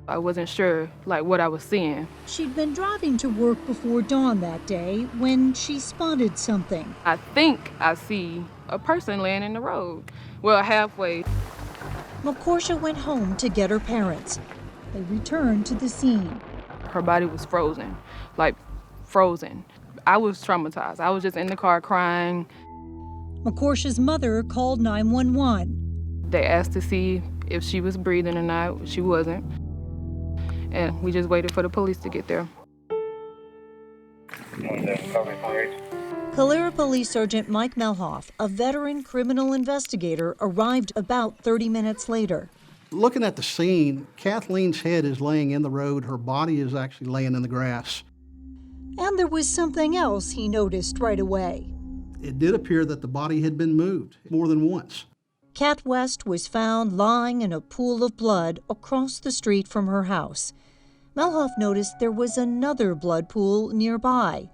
I wasn't sure, what I was seeing. She'd been driving to work before dawn that day when she spotted something. I think I see a person laying in the road. Well, halfway. Macorsha went home to get her parents. They returned to the scene. Her body was frozen, frozen. I was traumatized. I was just in the car crying. Macorsha's mother called 911. They asked to see if she was breathing or not. She wasn't. And we just waited for the police to get there. Calera Police Sergeant Mike Melhoff, a veteran criminal investigator, arrived about 30 minutes later. Looking at the scene, Kathleen's head is laying in the road. Her body is actually laying in the grass. And there was something else he noticed right away. It did appear that the body had been moved more than once. Kat West was found lying in a pool of blood across the street from her house. Melhoff noticed there was another blood pool nearby.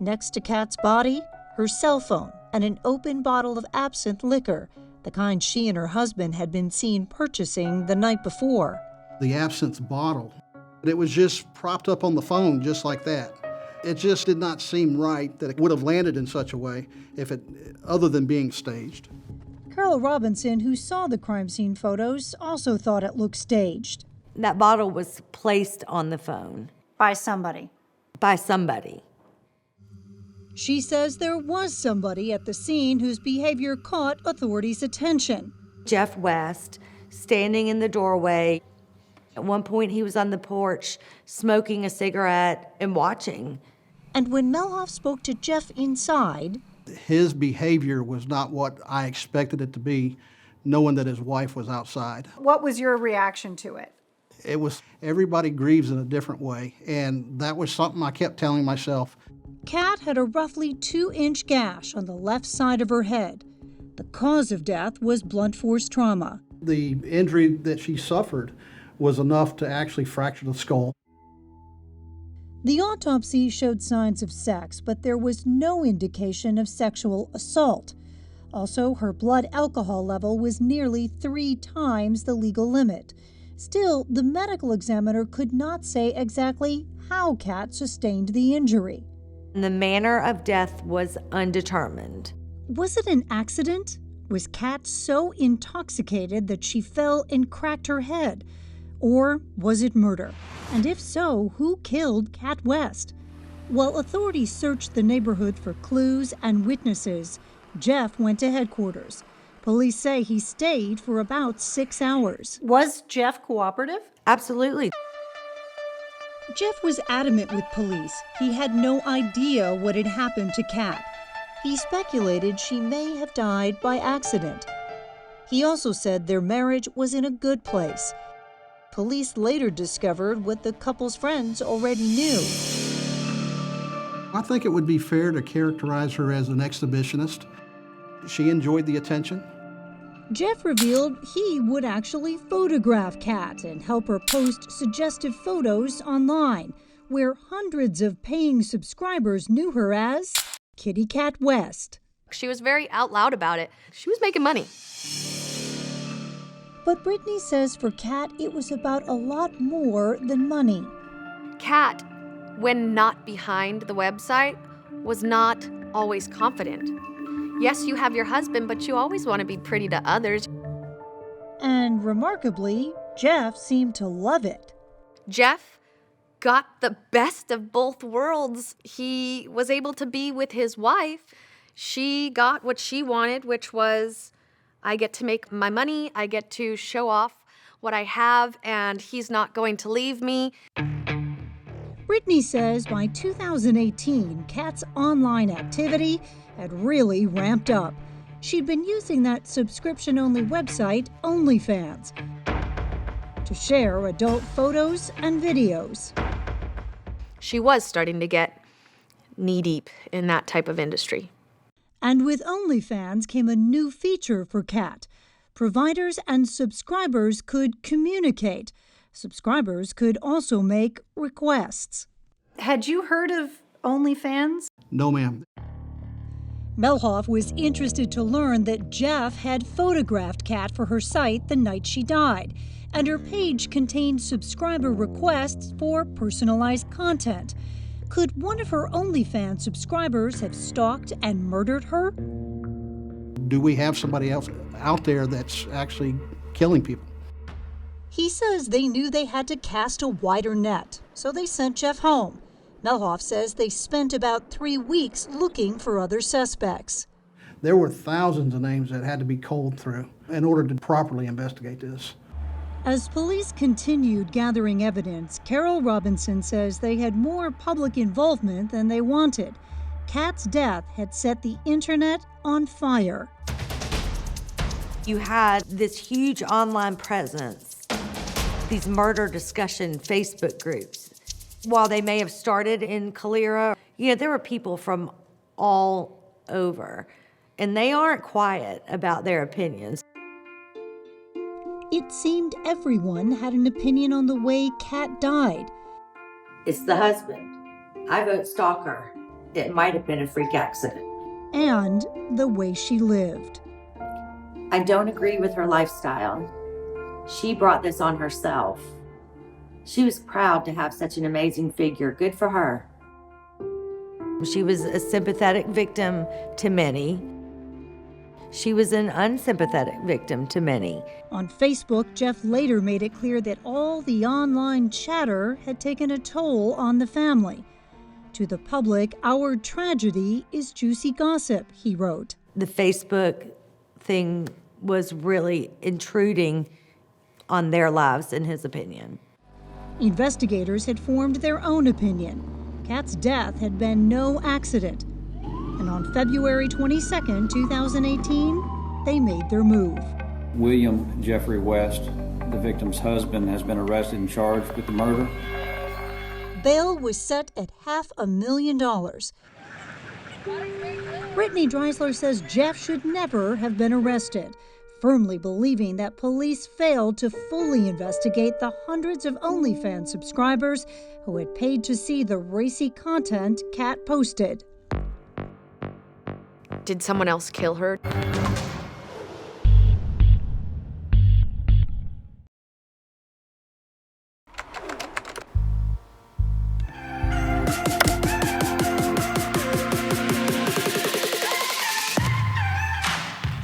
Next to Kat's body, her cell phone and an open bottle of absinthe liquor, the kind she and her husband had been seen purchasing the night before. The absinthe bottle, it was just propped up on the phone just like that. It just did not seem right that it would have landed in such a way other than being staged. Carol Robinson, who saw the crime scene photos, also thought it looked staged. That bottle was placed on the phone. By somebody. By somebody. She says there was somebody at the scene whose behavior caught authorities' attention. Jeff West, standing in the doorway. At one point, he was on the porch smoking a cigarette and watching. And when Melhoff spoke to Jeff inside, his behavior was not what I expected it to be, knowing that his wife was outside. What was your reaction to it? It was, everybody grieves in a different way, and that was something I kept telling myself. Kat had a roughly 2-inch gash on the left side of her head. The cause of death was blunt force trauma. The injury that she suffered was enough to actually fracture the skull. The autopsy showed signs of sex, but there was no indication of sexual assault. Also, her blood alcohol level was nearly 3 times the legal limit. Still, the medical examiner could not say exactly how Kat sustained the injury. The manner of death was undetermined. Was it an accident? Was Kat so intoxicated that she fell and cracked her head? Or was it murder? And if so, who killed Kat West? While authorities searched the neighborhood for clues and witnesses, Jeff went to headquarters. Police say he stayed for about 6 hours. Was Jeff cooperative? Absolutely. Jeff was adamant with police. He had no idea what had happened to Kat. He speculated she may have died by accident. He also said their marriage was in a good place. Police later discovered what the couple's friends already knew. I think it would be fair to characterize her as an exhibitionist. She enjoyed the attention. Jeff revealed he would actually photograph Kat and help her post suggestive photos online, where hundreds of paying subscribers knew her as Kitty Cat West. She was very out loud about it. She was making money. But Brittany says for Kat, it was about a lot more than money. Kat, when not behind the website, was not always confident. Yes, you have your husband, but you always want to be pretty to others. And remarkably, Jeff seemed to love it. Jeff got the best of both worlds. He was able to be with his wife. She got what she wanted, which was, I get to make my money, I get to show off what I have, and he's not going to leave me. Brittany says by 2018, Kat's online activity had really ramped up. She'd been using that subscription-only website, OnlyFans, to share adult photos and videos. She was starting to get knee-deep in that type of industry. And with OnlyFans came a new feature for Kat. Providers and subscribers could communicate. Subscribers could also make requests. Had you heard of OnlyFans? No, ma'am. Melhoff was interested to learn that Jeff had photographed Kat for her site the night she died, and her page contained subscriber requests for personalized content. Could one of her OnlyFans subscribers have stalked and murdered her? Do we have somebody else out there that's actually killing people? He says they knew they had to cast a wider net, so they sent Jeff home. Melhoff says they spent about 3 weeks looking for other suspects. There were thousands of names that had to be culled through in order to properly investigate this. As police continued gathering evidence, Carol Robinson says they had more public involvement than they wanted. Kat's death had set the internet on fire. You had this huge online presence, these murder discussion Facebook groups. While they may have started in Calera, there were people from all over, and they aren't quiet about their opinions. It seemed everyone had an opinion on the way Kat died. It's the husband. I vote stalker. It might have been a freak accident. And the way she lived. I don't agree with her lifestyle. She brought this on herself. She was proud to have such an amazing figure. Good for her. She was a sympathetic victim to many. She was an unsympathetic victim to many. On Facebook, Jeff later made it clear that all the online chatter had taken a toll on the family. To the public, our tragedy is juicy gossip, he wrote. The Facebook thing was really intruding on their lives, in his opinion. Investigators had formed their own opinion. Kat's death had been no accident. And on February 22nd, 2018, they made their move. William Jeffrey West, the victim's husband, has been arrested and charged with the murder. Bail was set at $500,000. Brittany Dreisler says Jeff should never have been arrested, firmly believing that police failed to fully investigate the hundreds of OnlyFans subscribers who had paid to see the racy content Kat posted. Did someone else kill her?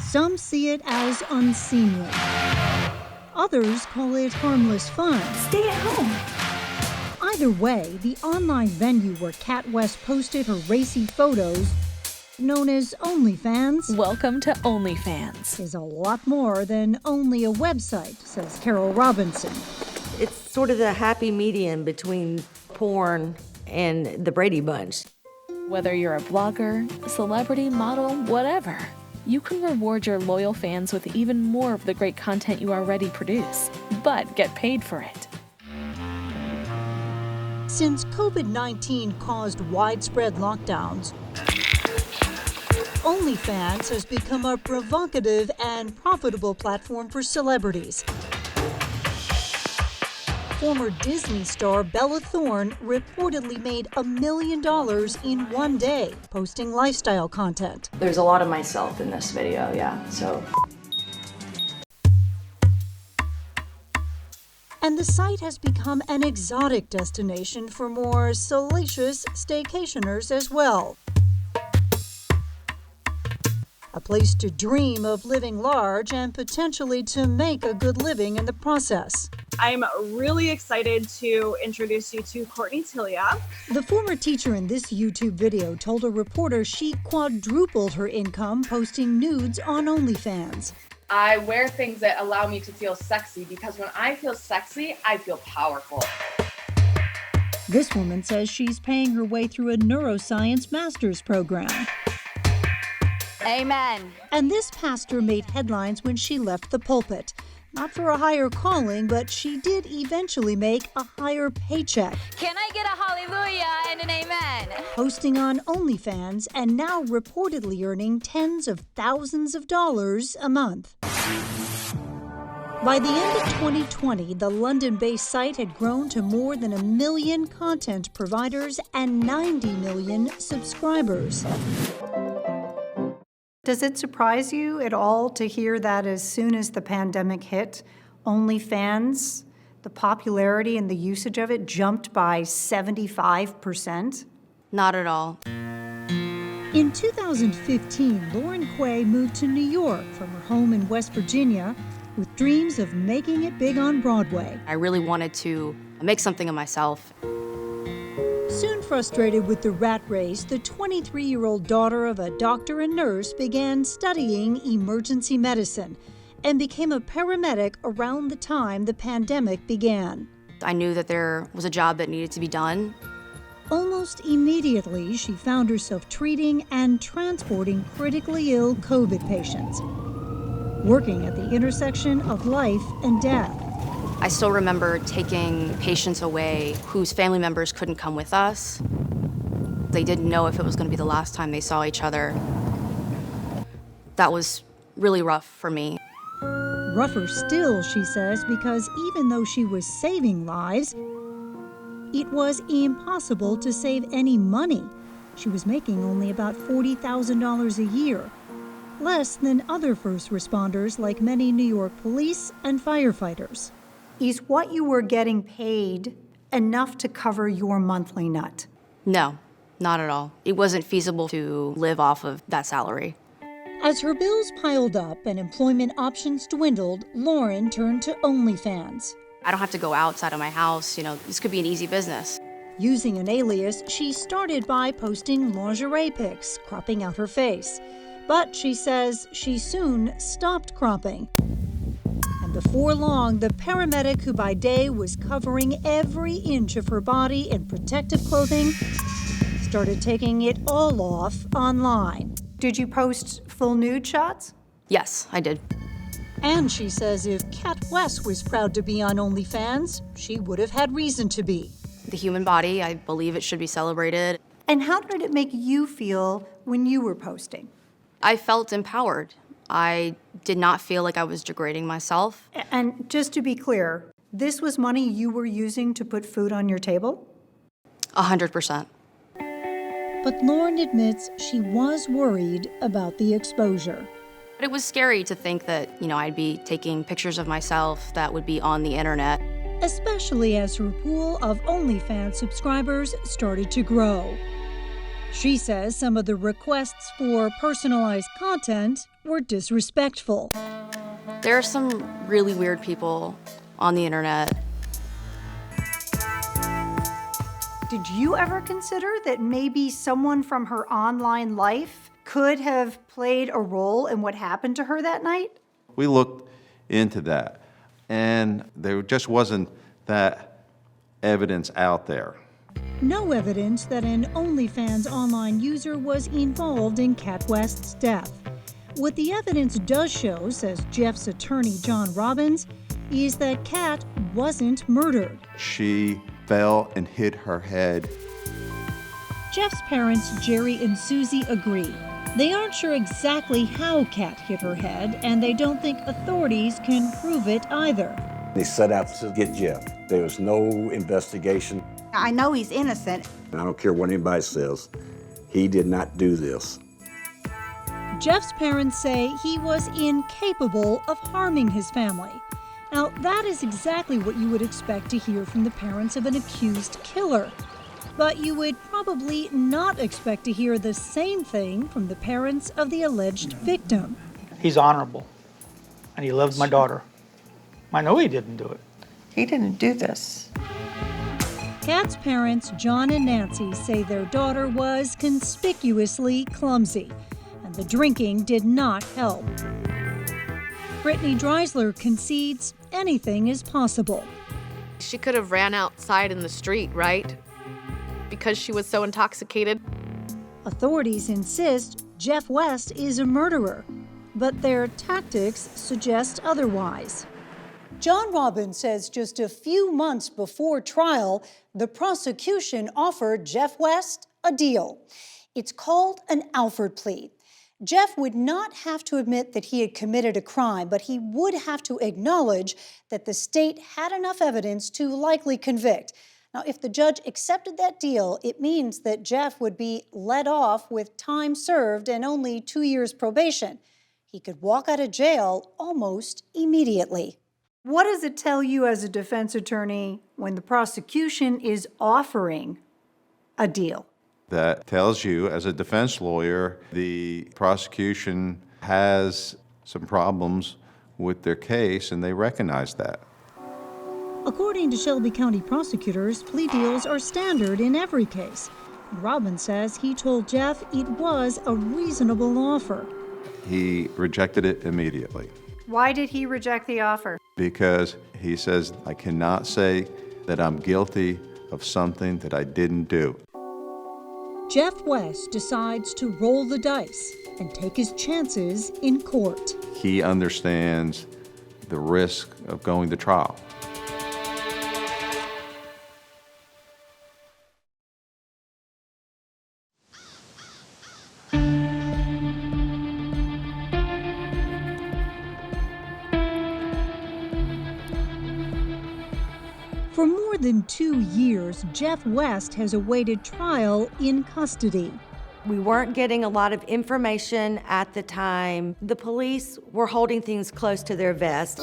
Some see it as unseemly. Others call it harmless fun. Stay at home. Either way, the online venue where Kat West posted her racy photos, known as OnlyFans. Welcome to OnlyFans. Is a lot more than only a website, says Carol Robinson. It's sort of the happy medium between porn and the Brady Bunch. Whether you're a blogger, a celebrity, model, whatever, you can reward your loyal fans with even more of the great content you already produce, but get paid for it. Since COVID-19 caused widespread lockdowns, OnlyFans has become a provocative and profitable platform for celebrities. Former Disney star Bella Thorne reportedly made $1 million in one day posting lifestyle content. There's a lot of myself in this video, yeah, so. And the site has become an exotic destination for more salacious staycationers as well. A place to dream of living large and potentially to make a good living in the process. I'm really excited to introduce you to Courtney Tilia. The former teacher in this YouTube video told a reporter she quadrupled her income posting nudes on OnlyFans. I wear things that allow me to feel sexy because when I feel sexy, I feel powerful. This woman says she's paying her way through a neuroscience master's program. Amen. And this pastor made headlines when she left the pulpit. Not for a higher calling, but she did eventually make a higher paycheck. Can I get a hallelujah and an amen? Posting on OnlyFans and now reportedly earning tens of thousands of dollars a month. By the end of 2020, the London-based site had grown to more than 1 million content providers and 90 million subscribers. Does it surprise you at all to hear that as soon as the pandemic hit, OnlyFans, the popularity and the usage of it jumped by 75%? Not at all. In 2015, Lauren Quay moved to New York from her home in West Virginia with dreams of making it big on Broadway. I really wanted to make something of myself. Soon frustrated with the rat race, the 23-year-old daughter of a doctor and nurse began studying emergency medicine and became a paramedic around the time the pandemic began. I knew that there was a job that needed to be done. Almost immediately, she found herself treating and transporting critically ill COVID patients, working at the intersection of life and death. I still remember taking patients away whose family members couldn't come with us. They didn't know if it was going to be the last time they saw each other. That was really rough for me. Rougher still, she says, because even though she was saving lives, it was impossible to save any money. She was making only about $40,000 a year, less than other first responders like many New York police and firefighters. Is what you were getting paid enough to cover your monthly nut? No, not at all. It wasn't feasible to live off of that salary. As her bills piled up and employment options dwindled, Lauren turned to OnlyFans. I don't have to go outside of my house. You know, this could be an easy business. Using an alias, she started by posting lingerie pics, cropping out her face. But she says she soon stopped cropping. And before long, the paramedic who by day was covering every inch of her body in protective clothing started taking it all off online. Did you post full nude shots? Yes, I did. And she says if Kat West was proud to be on OnlyFans, she would have had reason to be. The human body, I believe it should be celebrated. And how did it make you feel when you were posting? I felt empowered. I did not feel like I was degrading myself. And just to be clear, this was money you were using to put food on your table? 100%. But Lauren admits she was worried about the exposure. But it was scary to think that, I'd be taking pictures of myself that would be on the internet. Especially as her pool of OnlyFans subscribers started to grow. She says some of the requests for personalized content were disrespectful. There are some really weird people on the internet. Did you ever consider that maybe someone from her online life could have played a role in what happened to her that night? We looked into that, and there just wasn't that evidence out there. No evidence that an OnlyFans online user was involved in Kat West's death. What the evidence does show, says Jeff's attorney John Robbins, is that Kat wasn't murdered. She fell and hit her head. Jeff's parents, Jerry and Susie, agree. They aren't sure exactly how Kat hit her head, and they don't think authorities can prove it either. They set out to get Jeff. There was no investigation. I know he's innocent. I don't care what anybody says. He did not do this. Jeff's parents say he was incapable of harming his family. Now, that is exactly what you would expect to hear from the parents of an accused killer. But you would probably not expect to hear the same thing from the parents of the alleged victim. He's honorable, and he loves my daughter. I know he didn't do it. He didn't do this. Kat's parents, John and Nancy, say their daughter was conspicuously clumsy, and the drinking did not help. Brittany Dreisler concedes anything is possible. She could have ran outside in the street, right? Because she was so intoxicated. Authorities insist Jeff West is a murderer, but their tactics suggest otherwise. John Robbins says just a few months before trial, the prosecution offered Jeff West a deal. It's called an Alford plea. Jeff would not have to admit that he had committed a crime, but he would have to acknowledge that the state had enough evidence to likely convict. Now, if the judge accepted that deal, it means that Jeff would be let off with time served and only 2 years probation. He could walk out of jail almost immediately. What does it tell you as a defense attorney when the prosecution is offering a deal? That tells you, as a defense lawyer, the prosecution has some problems with their case, and they recognize that. According to Shelby County prosecutors, plea deals are standard in every case. Robbins says he told Jeff it was a reasonable offer. He rejected it immediately. Why did he reject the offer? Because he says, I cannot say that I'm guilty of something that I didn't do. Jeff West decides to roll the dice and take his chances in court. He understands the risk of going to trial. For more than 2 years, Jeff West has awaited trial in custody. We weren't getting a lot of information at the time. The police were holding things close to their vest.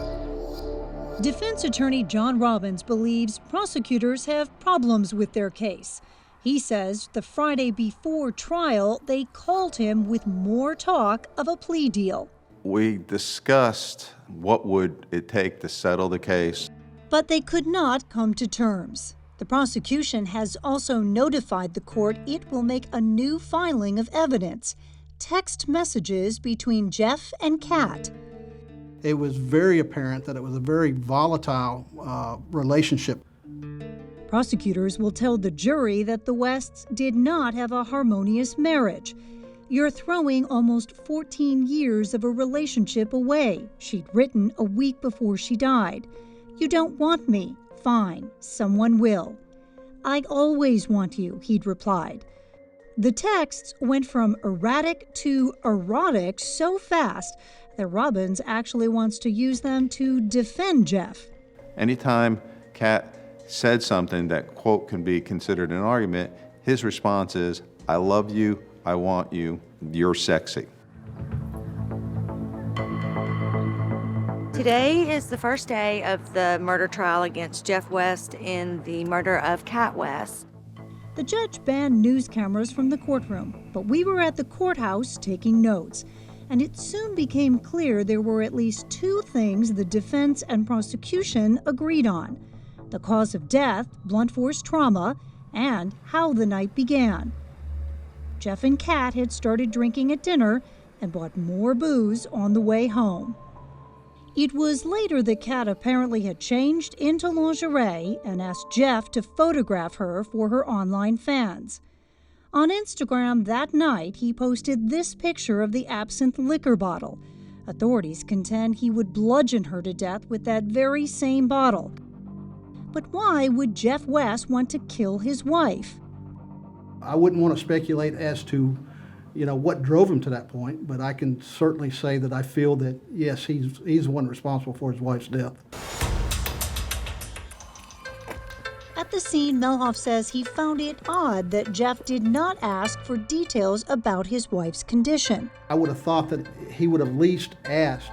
Defense attorney John Robbins believes prosecutors have problems with their case. He says the Friday before trial, they called him with more talk of a plea deal. We discussed what would it take to settle the case. But they could not come to terms. The prosecution has also notified the court it will make a new filing of evidence, text messages between Jeff and Kat. It was very apparent that it was a very volatile relationship. Prosecutors will tell the jury that the Wests did not have a harmonious marriage. "You're throwing almost 14 years of a relationship away," she'd written a week before she died. "You don't want me. Fine, someone will." "I always want you," he'd replied. The texts went from erratic to erotic so fast that Robbins actually wants to use them to defend Jeff. Anytime Kat said something that, quote, can be considered an argument, his response is, "I love you, I want you, you're sexy." Today is the first day of the murder trial against Jeff West in the murder of Kat West. The judge banned news cameras from the courtroom, but we were at the courthouse taking notes, and it soon became clear there were at least two things the defense and prosecution agreed on: the cause of death, blunt force trauma, and how the night began. Jeff and Kat had started drinking at dinner and bought more booze on the way home. It was later that Kat apparently had changed into lingerie and asked Jeff to photograph her for her online fans. On Instagram that night, he posted this picture of the absinthe liquor bottle. Authorities contend he would bludgeon her to death with that very same bottle. But why would Jeff West want to kill his wife? I wouldn't want to speculate as to, what drove him to that point, but I can certainly say that I feel that, yes, he's the one responsible for his wife's death. At the scene, Melhoff says he found it odd that Jeff did not ask for details about his wife's condition. I would have thought that he would have at least asked,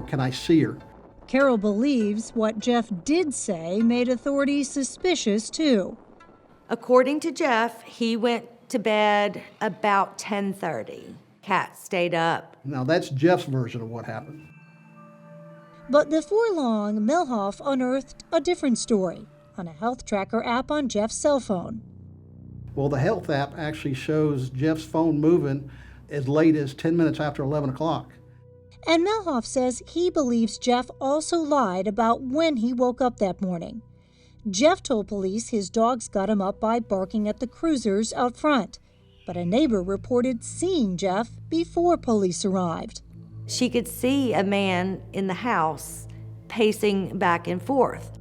can I see her? Carol believes what Jeff did say made authorities suspicious, too. According to Jeff, he went to bed about 10:30. Kat stayed up. Now, that's Jeff's version of what happened. But before long, Melhoff unearthed a different story on a health tracker app on Jeff's cell phone. Well, the health app actually shows Jeff's phone moving as late as 10 minutes after 11 o'clock. And Melhoff says he believes Jeff also lied about when he woke up that morning. Jeff told police his dogs got him up by barking at the cruisers out front, but a neighbor reported seeing Jeff before police arrived. She could see a man in the house pacing back and forth.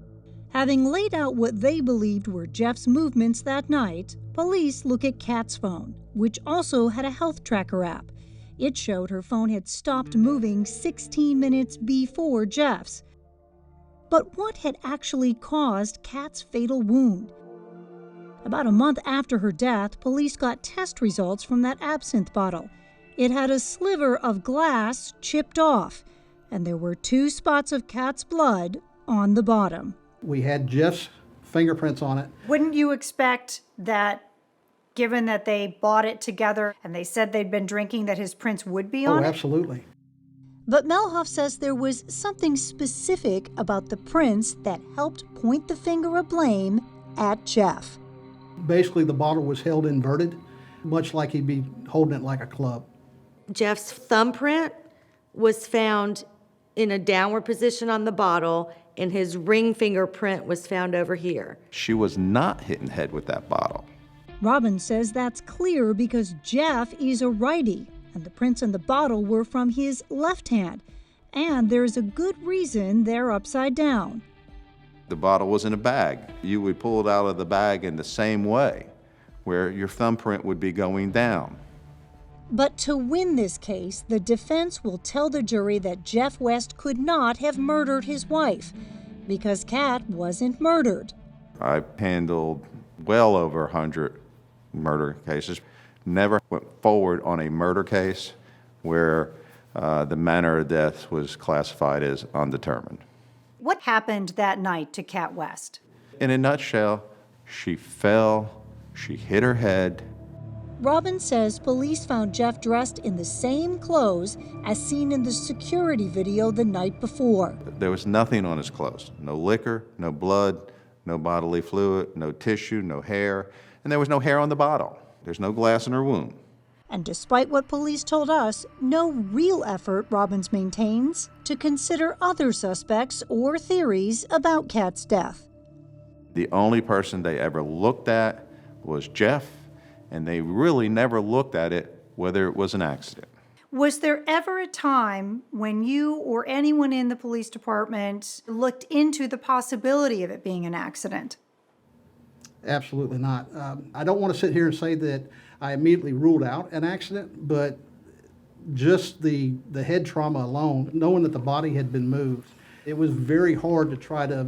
Having laid out what they believed were Jeff's movements that night, police look at Kat's phone, which also had a health tracker app. It showed her phone had stopped moving 16 minutes before Jeff's. But what had actually caused Kat's fatal wound? About a month after her death, police got test results from that absinthe bottle. It had a sliver of glass chipped off, and there were 2 spots of Kat's blood on the bottom. We had Jeff's fingerprints on it. Wouldn't you expect that, given that they bought it together and they said they'd been drinking, that his prints would be on it? Oh, absolutely. But Melhoff says there was something specific about the prints that helped point the finger of blame at Jeff. Basically, the bottle was held inverted, much like he'd be holding it like a club. Jeff's thumbprint was found in a downward position on the bottle, and his ring fingerprint was found over here. She was not hitting head with that bottle. Robbins says that's clear because Jeff is a righty, and the prints in the bottle were from his left hand, and there's a good reason they're upside down. The bottle was in a bag. You would pull it out of the bag in the same way, where your thumbprint would be going down. But to win this case, the defense will tell the jury that Jeff West could not have murdered his wife, because Kat wasn't murdered. I handled well over 100 murder cases. Never went forward on a murder case where the manner of death was classified as undetermined. What happened that night to Kat West? In a nutshell, she fell, she hit her head. Robbins says police found Jeff dressed in the same clothes as seen in the security video the night before. There was nothing on his clothes. No liquor, no blood, no bodily fluid, no tissue, no hair, and there was no hair on the bottle. There's no glass in her womb. And despite what police told us, no real effort, Robbins maintains, to consider other suspects or theories about Kat's death. The only person they ever looked at was Jeff, and they really never looked at it whether it was an accident. Was there ever a time when you or anyone in the police department looked into the possibility of it being an accident? Absolutely not. I don't want to sit here and say that I immediately ruled out an accident, but just the head trauma alone, knowing that the body had been moved, it was very hard to try to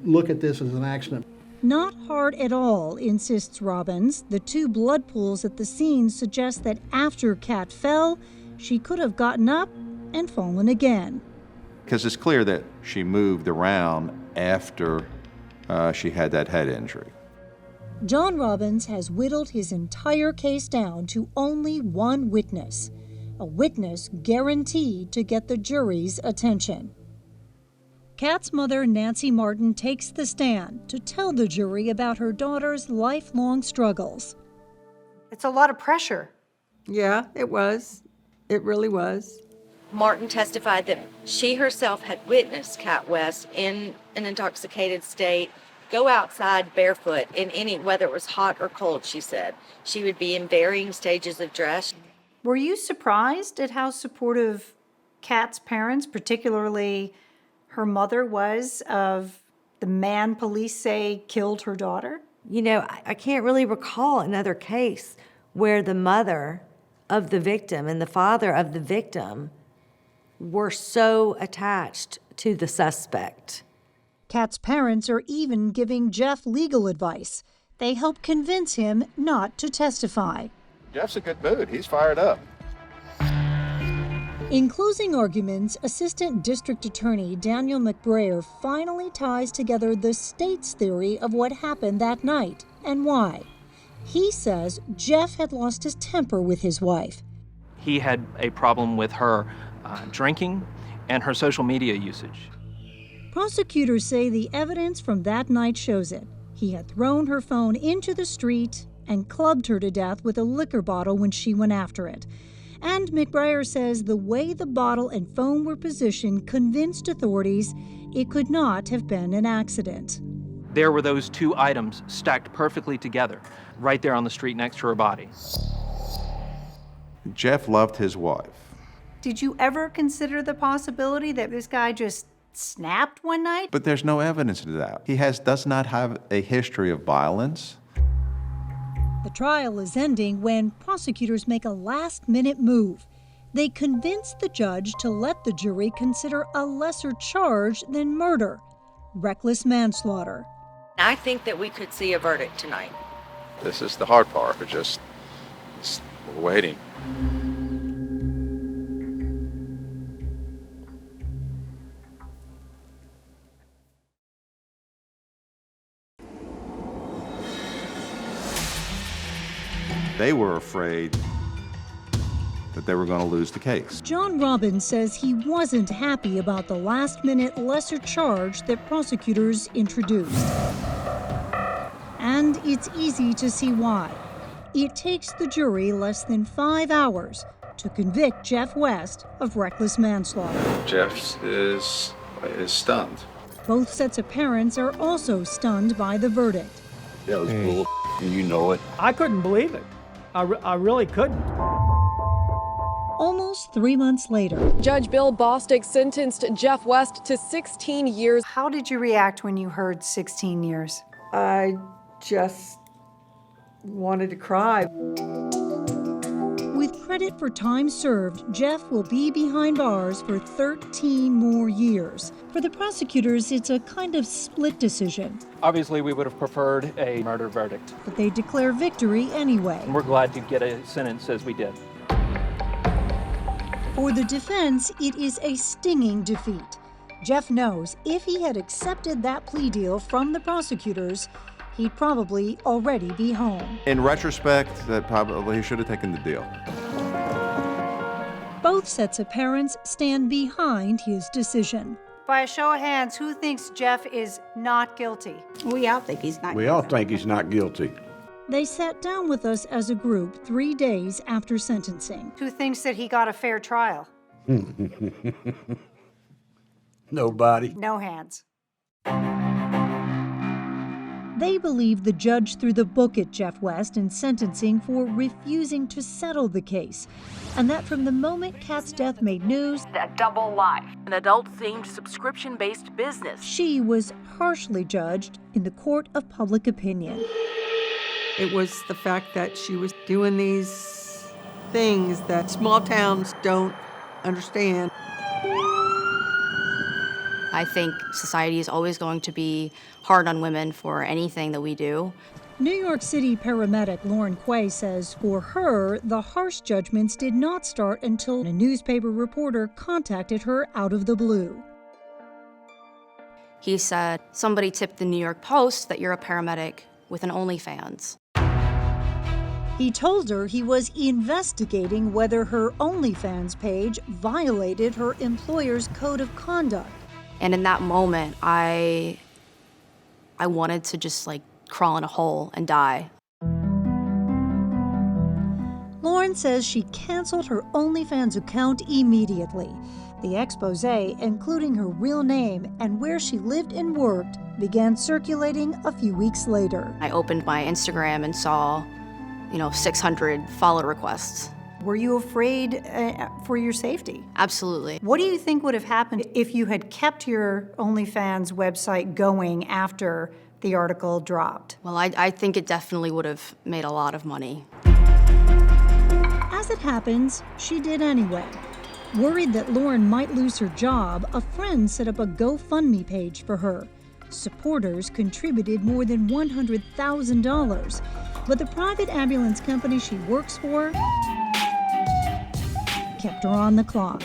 look at this as an accident. Not hard at all, insists Robbins. The 2 blood pools at the scene suggest that after Kat fell, she could have gotten up and fallen again. Because it's clear that she moved around after she had that head injury. John Robbins has whittled his entire case down to only one witness, a witness guaranteed to get the jury's attention. Kat's mother, Nancy Martin, takes the stand to tell the jury about her daughter's lifelong struggles. It's a lot of pressure. Yeah, it was. It really was. Martin testified that she herself had witnessed Kat West in an intoxicated state go outside barefoot in any, whether it was hot or cold, she said. She would be in varying stages of dress. Were you surprised at how supportive Kat's parents, particularly her mother, was of the man police say killed her daughter? You know, I can't really recall another case where the mother of the victim and the father of the victim were so attached to the suspect. Kat's parents are even giving Jeff legal advice. They help convince him not to testify. Jeff's a good mood. He's fired up. In closing arguments, Assistant District Attorney Daniel McBrayer finally ties together the state's theory of what happened that night and why. He says Jeff had lost his temper with his wife. He had a problem with her drinking and her social media usage. Prosecutors say the evidence from that night shows it. He had thrown her phone into the street and clubbed her to death with a liquor bottle when she went after it. And McBrayer says the way the bottle and phone were positioned convinced authorities it could not have been an accident. There were those 2 items stacked perfectly together, right there on the street next to her body. Jeff loved his wife. Did you ever consider the possibility that this guy just snapped one night? But there's no evidence of that. He does not have a history of violence. The trial is ending when prosecutors make a last-minute move. They convince the judge to let the jury consider a lesser charge than murder, reckless manslaughter. I think that we could see a verdict tonight. This is the hard part. We're waiting. They were afraid that they were going to lose the case. John Robbins says he wasn't happy about the last-minute lesser charge that prosecutors introduced. And it's easy to see why. It takes the jury less than 5 hours to convict Jeff West of reckless manslaughter. Jeff is stunned. Both sets of parents are also stunned by the verdict. That was bull, and you know it. I couldn't believe it. I really couldn't. Almost 3 months later, Judge Bill Bostic sentenced Jeff West to 16 years. How did you react when you heard 16 years? I just wanted to cry. With credit for time served, Jeff will be behind bars for 13 more years. For the prosecutors, it's a kind of split decision. Obviously, we would have preferred a murder verdict. But they declare victory anyway. And we're glad to get a sentence as we did. For the defense, it is a stinging defeat. Jeff knows if he had accepted that plea deal from the prosecutors, he'd probably already be home. In retrospect, that probably he should have taken the deal. Both sets of parents stand behind his decision. By a show of hands, who thinks Jeff is not guilty? We all think he's not We all think he's not guilty. They sat down with us as a group 3 days after sentencing. Who thinks that he got a fair trial? Nobody. No hands. They believe the judge threw the book at Jeff West in sentencing for refusing to settle the case, and that from the moment Kat's death made news, A double life. An adult-themed subscription-based business. she was harshly judged in the court of public opinion. It was the fact that she was doing these things that small towns don't understand. I think society is always going to be hard on women for anything that we do. New York City paramedic Lauren Quay says for her, the harsh judgments did not start until a newspaper reporter contacted her out of the blue. He said, somebody tipped the New York Post that you're a paramedic with an OnlyFans. He told her he was investigating whether her OnlyFans page violated her employer's code of conduct. And in that moment, I wanted to just like crawl in a hole and die. Lauren says she canceled her OnlyFans account immediately. The expose, including her real name and where she lived and worked, began circulating a few weeks later. I opened my Instagram and saw, 600 follow requests. Were you afraid for your safety? Absolutely. What do you think would have happened if you had kept your OnlyFans website going after the article dropped? Well, I think it definitely would have made a lot of money. As it happens, she did anyway. Worried that Lauren might lose her job, a friend set up a GoFundMe page for her. Supporters contributed more than $100,000, but the private ambulance company she works for kept her on the clock.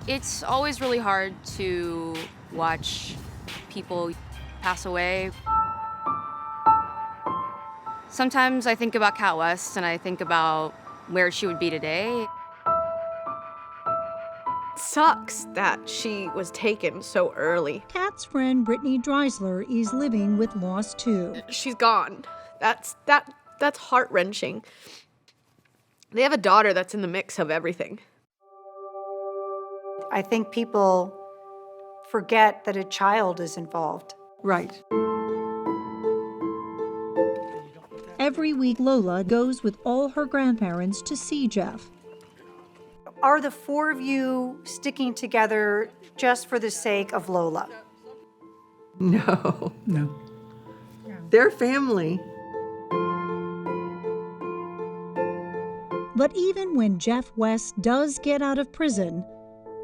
It's always really hard to watch people pass away. Sometimes I think about Kat West and I think about where she would be today. It sucks that she was taken so early. Kat's friend Brittany Dreisler is living with loss too. She's gone. That's heart-wrenching. They have a daughter that's in the mix of everything. I think people forget that a child is involved. Right. Every week, Lola goes with all her grandparents to see Jeff. Are the four of you sticking together just for the sake of Lola? No. No. They're family. But even when Jeff West does get out of prison,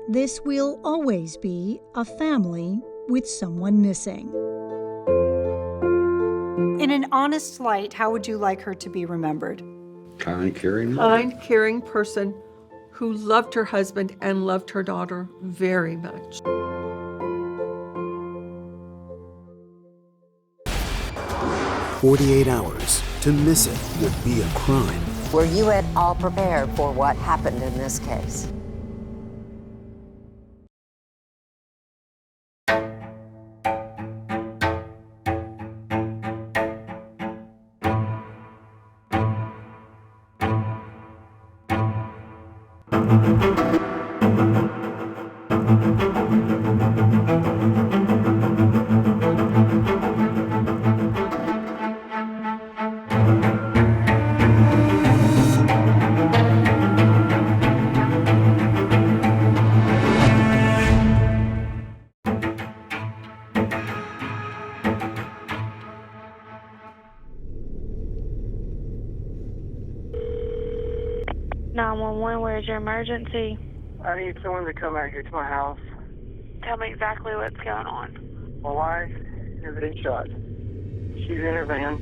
this will always be a family with someone missing. In an honest light, how would you like her to be remembered? Kind, caring. Kind, caring person who loved her husband and loved her daughter very much. "48 hours. To miss it would be a crime." Were you at all prepared for what happened in this case? Where's your emergency? I need someone to come out here to my house. Tell me exactly what's going on. My wife has been shot. She's in her van.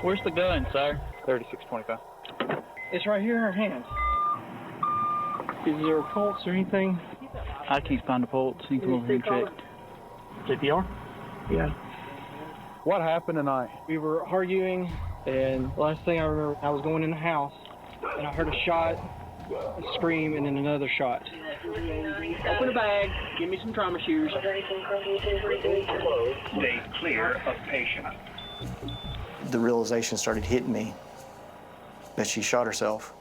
Where's the gun, sir? 3625. It's right here in her hand. Is there a pulse or anything? I can't find a pulse. You can come over here and check. CPR? Yeah. What happened tonight? We were arguing, and last thing I remember, I was going in the house, and I heard a shot. a scream, and then another shot. Open the bag. Give me some trauma shoes. Stay clear of patient. The realization started hitting me that she shot herself.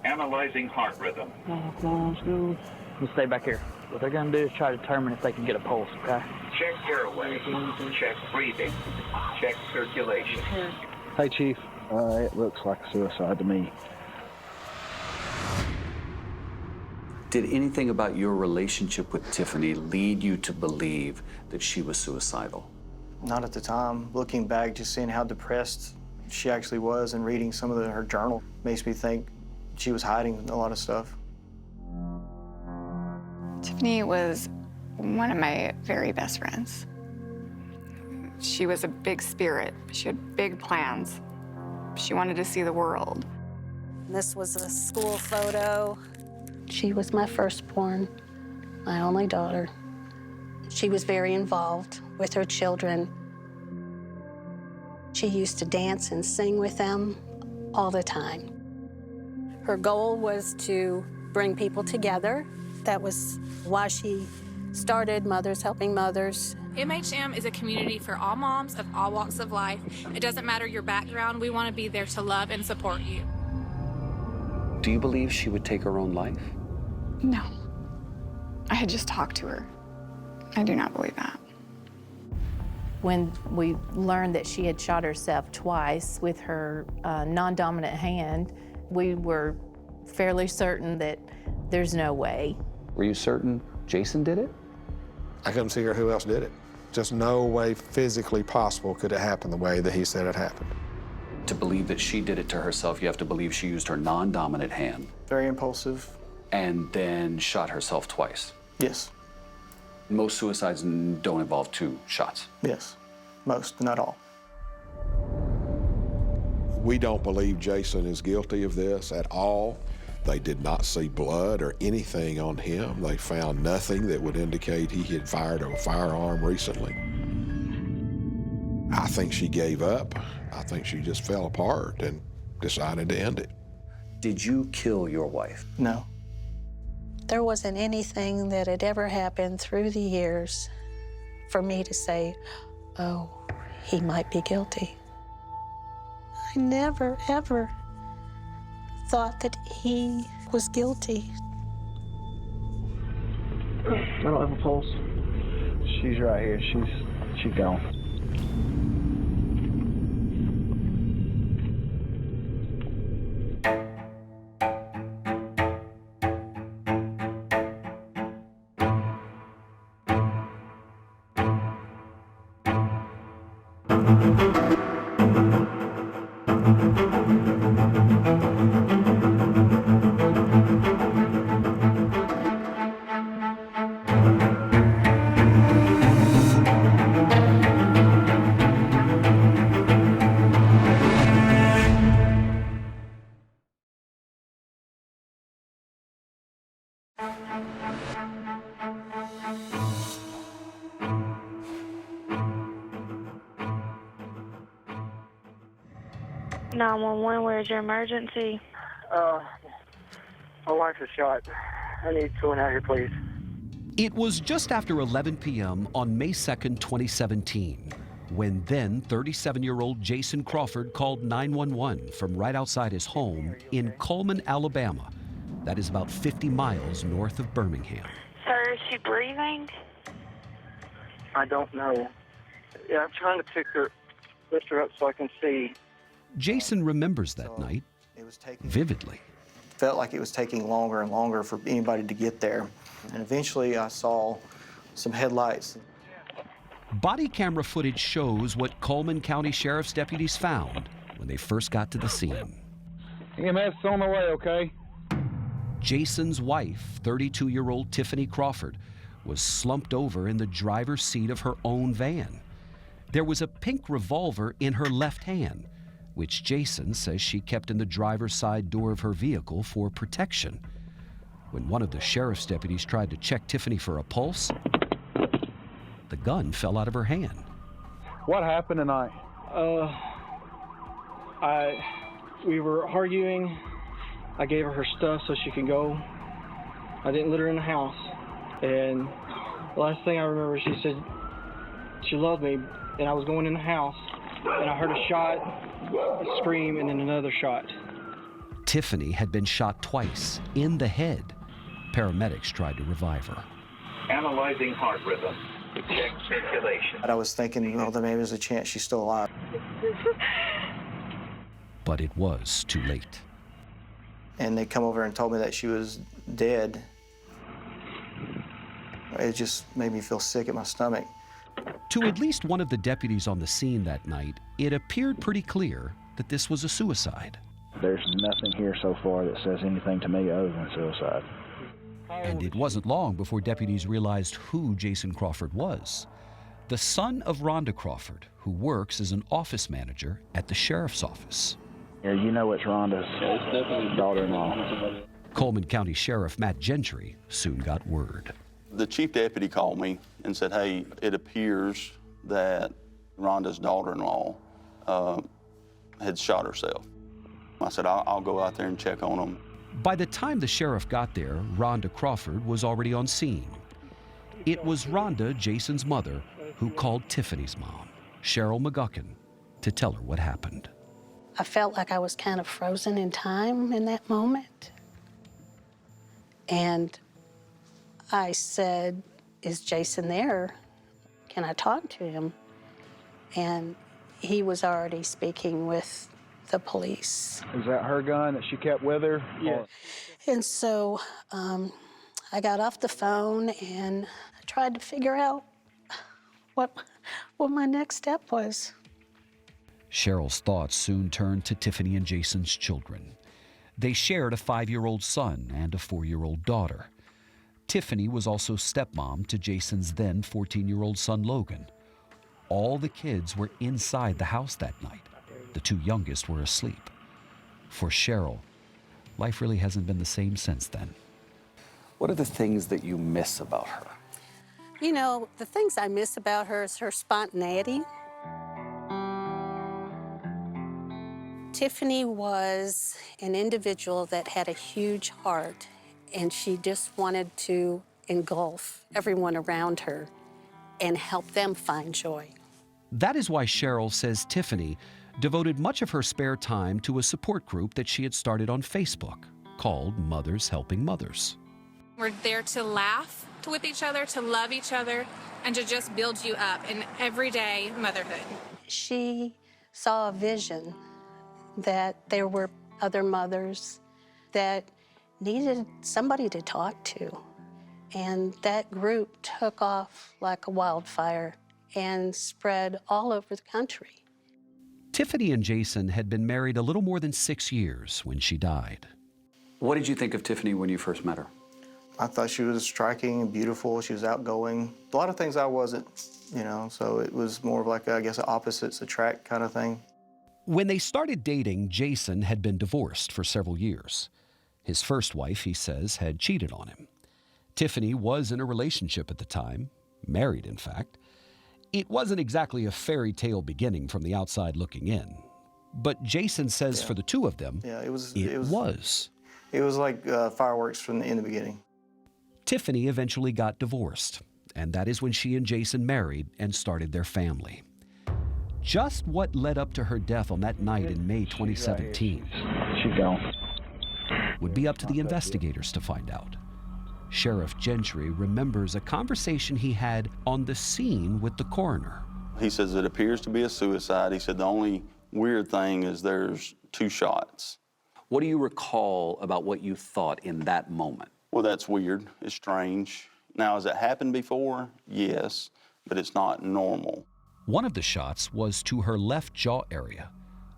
Analyzing heart rhythm. Come on, let's go. We'll stay back here. What they're going to do is try to determine if they can get a pulse, okay? Check airway. Check breathing. Check circulation. Hey, Chief. It looks like a suicide to me. Did anything about your relationship with Tiffany lead you to believe that she was suicidal? Not at the time. Looking back, just seeing how depressed she actually was and reading some of her journal makes me think she was hiding a lot of stuff. Tiffany was one of my very best friends. She was a big spirit. She had big plans. She wanted to see the world. This was a school photo. She was my firstborn, my only daughter. She was very involved with her children. She used to dance and sing with them all the time. Her goal was to bring people together. That was why she started Mothers Helping Mothers. MHM is a community for all moms of all walks of life. It doesn't matter your background. We want to be there to love and support you. Do you believe she would take her own life? No. I had just talked to her. I do not believe that. When we learned that she had shot herself twice with her non-dominant hand, we were fairly certain that there's no way. Were you certain Jason did it? I couldn't figure out who else did it. Just no way physically possible could it happen the way that he said it happened. To believe that she did it to herself, you have to believe she used her non-dominant hand. Very impulsive. And then shot herself twice. Yes. Most suicides don't involve 2 shots. Yes, most, not all. We don't believe Jason is guilty of this at all. They did not see blood or anything on him. They found nothing that would indicate he had fired a firearm recently. I think she gave up. I think she just fell apart and decided to end it. Did you kill your wife? No. There wasn't anything that had ever happened through the years for me to say, oh, he might be guilty. I never, ever thought that he was guilty. I don't have a pulse. She's right here. She's gone. Where's your emergency? My wife is shot. I need someone out here, please. It was just after 11 p.m. on May 2nd, 2017, when then 37-year-old Jason Crawford called 911 from right outside his home in Coleman, Alabama. That is about 50 miles north of Birmingham. Sir, is she breathing? I don't know. Yeah, I'm trying to lift her up so I can see. Jason remembers that night vividly. Felt like it was taking longer and longer for anybody to get there. And eventually I saw some headlights. Body camera footage shows what Coleman County Sheriff's deputies found when they first got to the scene. EMS is on the way, okay? Jason's wife, 32-year-old Tiffiney Crawford, was slumped over in the driver's seat of her own van. There was a pink revolver in her left hand, which Jason says she kept in the driver's side door of her vehicle for protection. When one of the sheriff's deputies tried to check Tiffiney for a pulse, the gun fell out of her hand. What happened tonight? We were arguing. I gave her stuff so she could go. I didn't let her in the house. And the last thing I remember, she said she loved me, and I was going in the house, and I heard a shot, a scream, and then another shot. Tiffiney had been shot twice in the head. Paramedics tried to revive her. Analyzing heart rhythm. Check circulation. I was thinking, well, then maybe there's a chance she's still alive. But it was too late. And they come over and told me that she was dead. It just made me feel sick at my stomach. To at least one of the deputies on the scene that night, it appeared pretty clear that this was a suicide. There's nothing here so far that says anything to me other than suicide. And it wasn't long before deputies realized who Jason Crawford was. The son of Rhonda Crawford, who works as an office manager at the sheriff's office. Yeah, you know it's Rhonda's daughter-in-law. Coleman County Sheriff Matt Gentry soon got word. The chief deputy called me and said, hey, it appears that Rhonda's daughter-in-law had shot herself. I said, I'll go out there and check on them. By the time the sheriff got there, Rhonda Crawford was already on scene. It was Rhonda, Jason's mother, who called Tiffiney's mom, Cheryl McGuckin, to tell her what happened. I felt like I was kind of frozen in time in that moment. And I said, is Jason there? Can I talk to him? And he was already speaking with the police. Is that her gun that she kept with her? Yeah. And so I got off the phone and I tried to figure out what my next step was. Cheryl's thoughts soon turned to Tiffiney and Jason's children. They shared a 5-year-old son and a 4-year-old daughter. Tiffiney was also stepmom to Jason's then 14-year-old son, Logan. All the kids were inside the house that night. The 2 youngest were asleep. For Cheryl, life really hasn't been the same since then. What are the things that you miss about her? You know, the things I miss about her is her spontaneity. Tiffiney was an individual that had a huge heart, and she just wanted to engulf everyone around her and help them find joy. That is why Cheryl says Tiffiney devoted much of her spare time to a support group that she had started on Facebook called Mothers Helping Mothers. We're there to laugh with each other, to love each other, and to just build you up in everyday motherhood. She saw a vision that there were other mothers that needed somebody to talk to. And that group took off like a wildfire and spread all over the country. Tiffiney and Jason had been married a little more than 6 years when she died. What did you think of Tiffiney when you first met her? I thought she was striking and beautiful. She was outgoing. A lot of things I wasn't, you know, so it was more of like, I guess, opposites attract kind of thing. When they started dating, Jason had been divorced for several years. His first wife, he says, had cheated on him. Tiffiney was in a relationship at the time, married in fact. It wasn't exactly a fairy tale beginning from the outside looking in. But Jason says for the two of them, it was like fireworks in the beginning. Tiffiney eventually got divorced, and that is when she and Jason married and started their family. Just what led up to her death on that night in May 2017 She's gone. Would be up to the investigators to find out. Sheriff Gentry remembers a conversation he had on the scene with the coroner. He says it appears to be a suicide. He said the only weird thing is there's 2 shots. What do you recall about what you thought in that moment? Well, that's weird. It's strange. Now, has it happened before? Yes, but it's not normal. One of the shots was to her left jaw area.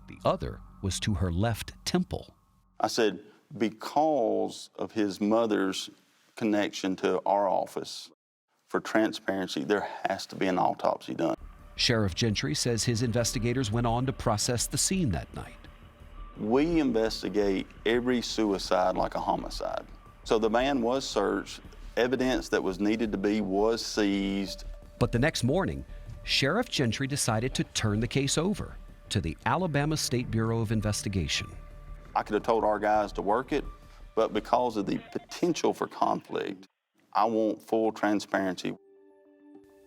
The other was to her left temple. I said, because of his mother's connection to our office, for transparency, there has to be an autopsy done. Sheriff Gentry says his investigators went on to process the scene that night. We investigate every suicide like a homicide. So the man was searched, evidence that was needed to be was seized. But the next morning, Sheriff Gentry decided to turn the case over to the Alabama State Bureau of Investigation. I could have told our guys to work it, but because of the potential for conflict, I want full transparency.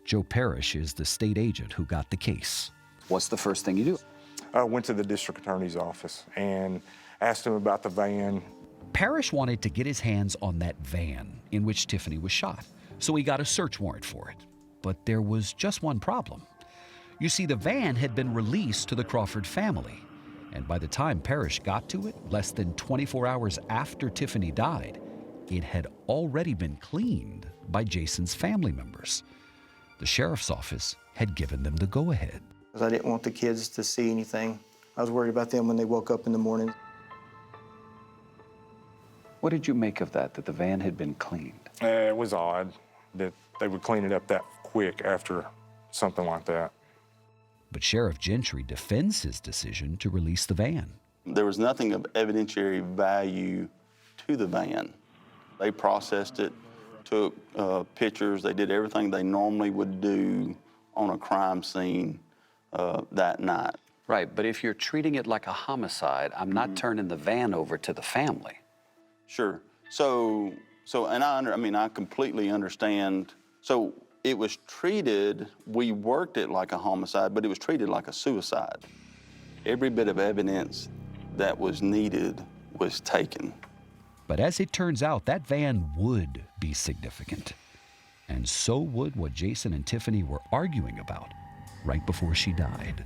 Joe Parrish is the state agent who got the case. What's the first thing you do? I went to the district attorney's office and asked him about the van. Parrish wanted to get his hands on that van in which Tiffiney was shot, so he got a search warrant for it. But there was just one problem. You see, the van had been released to the Crawford family, and by the time Parrish got to it, less than 24 hours after Tiffiney died, it had already been cleaned by Jason's family members. The sheriff's office had given them the go-ahead. I didn't want the kids to see anything. I was worried about them when they woke up in the morning. What did you make of that the van had been cleaned? It was odd that they would clean it up that quick after something like that. But Sheriff Gentry defends his decision to release the van. There was nothing of evidentiary value to the van. They processed it, took pictures, they did everything they normally would do on a crime scene that night. Right, but if you're treating it like a homicide, I'm not turning the van over to the family. Sure. So, and I completely understand. So it was treated, we worked it like a homicide, but it was treated like a suicide. Every bit of evidence that was needed was taken. But as it turns out, that van would be significant. And so would what Jason and Tiffiney were arguing about right before she died.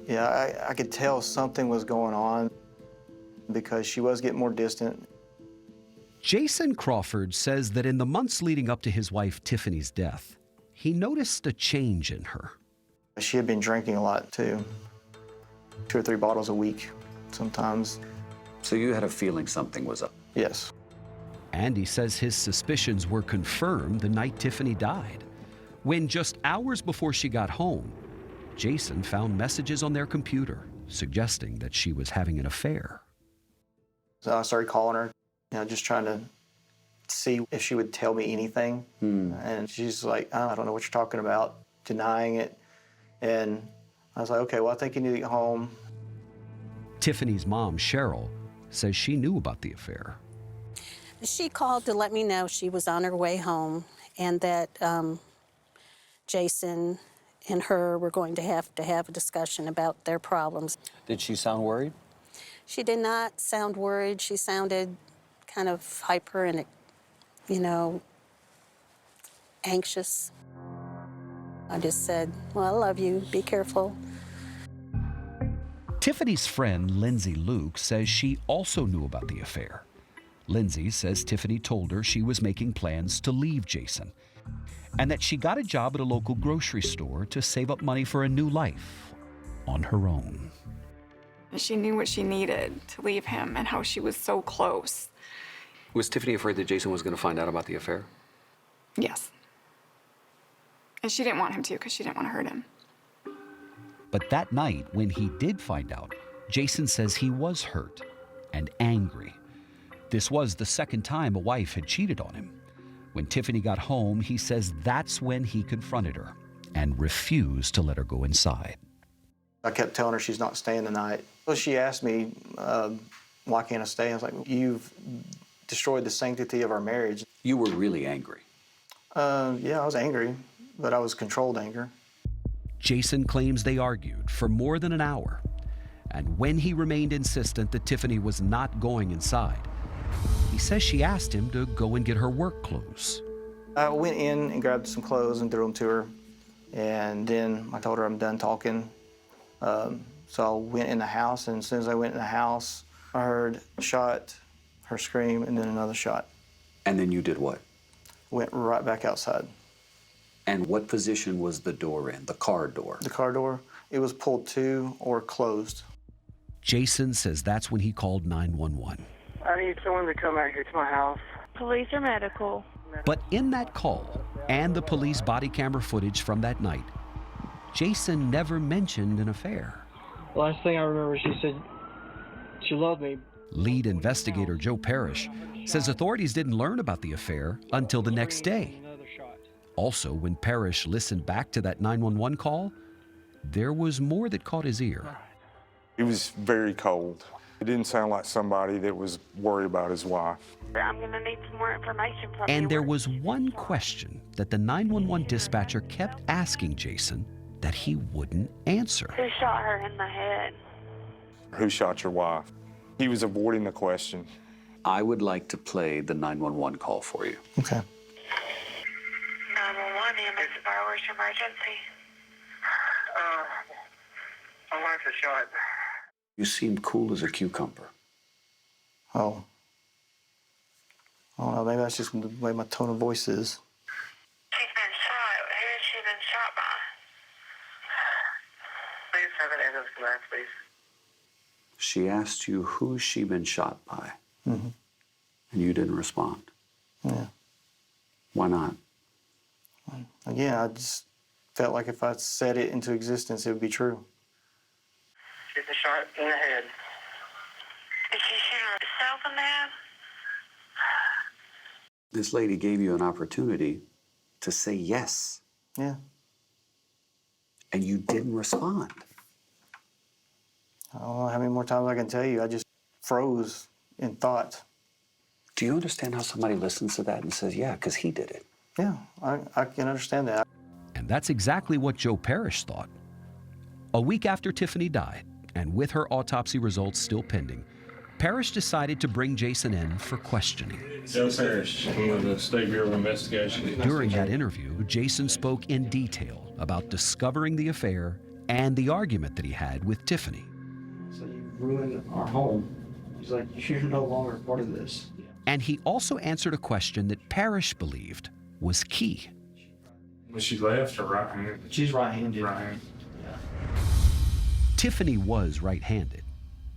Yeah, I could tell something was going on because she was getting more distant. Jason Crawford says that in the months leading up to his wife Tiffiney's death, he noticed a change in her. She had been drinking a lot too, 2 or 3 bottles a week sometimes. So you had a feeling something was up? Yes. And he says his suspicions were confirmed the night Tiffiney died, when just hours before she got home, Jason found messages on their computer suggesting that she was having an affair. So I started calling her, just trying to see if she would tell me anything. And she's like, I don't know what you're talking about, denying it. And I was like, okay, well, I think you need to get home. Tiffiney's mom, Cheryl, says she knew about the affair. She called to let me know she was on her way home and that Jason and her were going to have a discussion about their problems. Did she sound worried? She did not sound worried. She sounded kind of hyper and, anxious. I just said, well, I love you, be careful. Tiffiney's friend, Lindsay Luke, says she also knew about the affair. Lindsay says Tiffiney told her she was making plans to leave Jason, and that she got a job at a local grocery store to save up money for a new life on her own. She knew what she needed to leave him and how she was so close. Was Tiffiney afraid that Jason was going to find out about the affair? Yes. And she didn't want him to because she didn't want to hurt him. But that night, when he did find out, Jason says he was hurt and angry. This was the second time a wife had cheated on him. When Tiffiney got home, he says that's when he confronted her and refused to let her go inside. I kept telling her she's not staying the night. So she asked me, why can't I stay? I was like, you've destroyed the sanctity of our marriage. You were really angry. Yeah, I was angry, but I was controlled anger. Jason claims they argued for more than an hour. And when he remained insistent that Tiffiney was not going inside, he says she asked him to go and get her work clothes. I went in and grabbed some clothes and threw them to her. And then I told her I'm done talking. So I went in the house, and as soon as I went in the house, I heard a shot, her scream, and then another shot. And then you did what? Went right back outside. And what position was the door in, the car door? The car door, it was pulled to or closed. Jason says that's when he called 911. I need someone to come out here to my house. Police or medical? But in that call and the police body camera footage from that night, Jason never mentioned an affair. The last thing I remember, she said she loved me. Lead investigator Joe Parrish says authorities didn't learn about the affair until the next day. Also, when Parrish listened back to that 911 call, there was more that caught his ear. He was very cold. It didn't sound like somebody that was worried about his wife. I'm going to need some more information from you. And there was one question that the 911 dispatcher kept asking Jason that he wouldn't answer. Who shot her in the head? Who shot your wife? He was avoiding the question. I would like to play the 911 call for you. Okay. 911, EMS, where's your emergency? My wife was shot. You seem cool as a cucumber. Oh. I don't know, maybe that's just the way my tone of voice is. She's been shot. Who has she been shot by? Please have an ambulance come out, please. She asked you who's she been shot by, Mm-hmm. and you didn't respond. Yeah. Why not? Again, I just felt like if I said it into existence, it would be true. She's been shot in the head. Did she shoot herself in the head? This lady gave you an opportunity to say yes, Yeah. and you didn't respond. I don't know how many more times I can tell you. I just froze in thought. Do you understand how somebody listens to that and says, yeah, because he did it? Yeah, I can understand that. And that's exactly what Joe Parrish thought. A week after Tiffiney died, and with her autopsy results still pending, Parrish decided to bring Jason in for questioning. Joe Parrish, I'm with the State Bureau of Investigation. During that interview, Jason spoke in detail about discovering the affair and the argument that he had with Tiffiney. So you ruined our home. He's like, you're no longer part of this. And he also answered a question that Parrish believed was key. Was she left or right-handed? She's right-handed. Right-handed. Tiffiney was right-handed,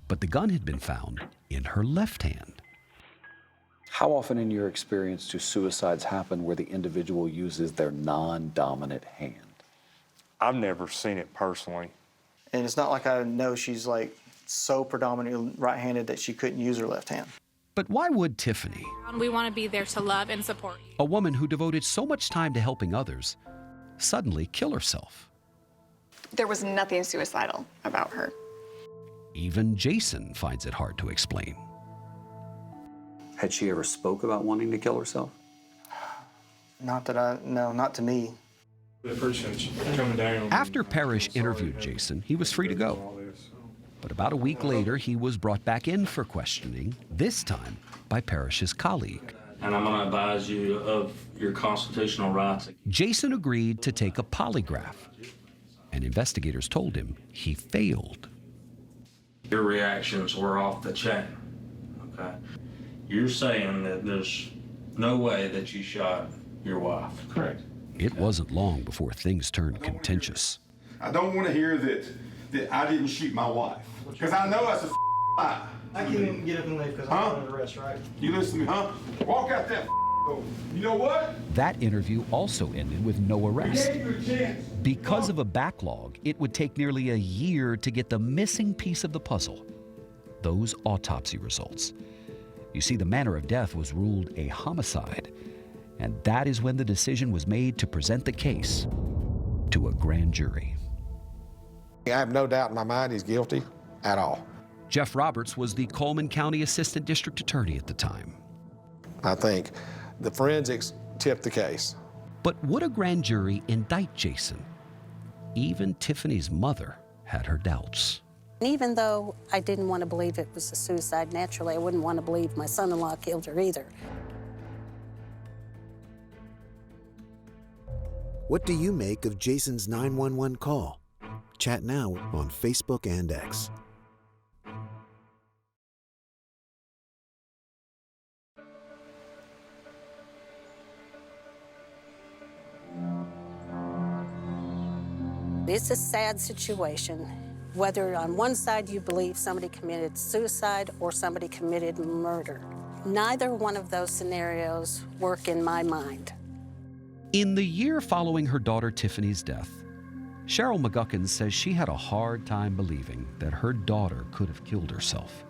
but the gun had been found in her left hand. How often in your experience do suicides happen where the individual uses their non-dominant hand? I've never seen it personally. And it's not like I know she's like so predominantly right-handed that she couldn't use her left hand. But why would Tiffiney, We want to be there to love and support you. a woman who devoted so much time to helping others, suddenly kill herself? There was nothing suicidal about her. Even Jason finds it hard to explain. Had she ever spoke about wanting to kill herself? Not that I, no, not to me. I appreciate you coming down. After Parrish interviewed Jason, he was free to go. But about a week later, he was brought back in for questioning, this time by Parrish's colleague. And I'm going to advise you of your constitutional rights. Jason agreed to take a polygraph, and investigators told him he failed. Your reactions were off the chain, okay? You're saying that there's no way that you shot your wife. Correct. It wasn't long before things turned contentious. I don't want to hear that I didn't shoot my wife, because I know that's a lie. I can't even get up and leave because I'm under arrest, right? You listen to me, huh? Walk out that door. You know what? That interview also ended with no arrest. I gave you a chance. Because of a backlog, it would take nearly a year to get the missing piece of the puzzle, those autopsy results. You see, the manner of death was ruled a homicide, and that is when the decision was made to present the case to a grand jury. I have no doubt in my mind he's guilty at all. Jeff Roberts was the Coleman County Assistant District Attorney at the time. I think the forensics tipped the case. But would a grand jury indict Jason? Even Tiffiney's mother had her doubts. Even though I didn't want to believe it was a suicide, naturally I wouldn't want to believe my son-in-law killed her either. What do you make of Jason's 911 call? Chat now on Facebook and X. It's a sad situation. Whether on one side you believe somebody committed suicide or somebody committed murder. Neither one of those scenarios work in my mind. In the year following her daughter Tiffiney's death, Cheryl McGuckins says she had a hard time believing that her daughter could have killed herself.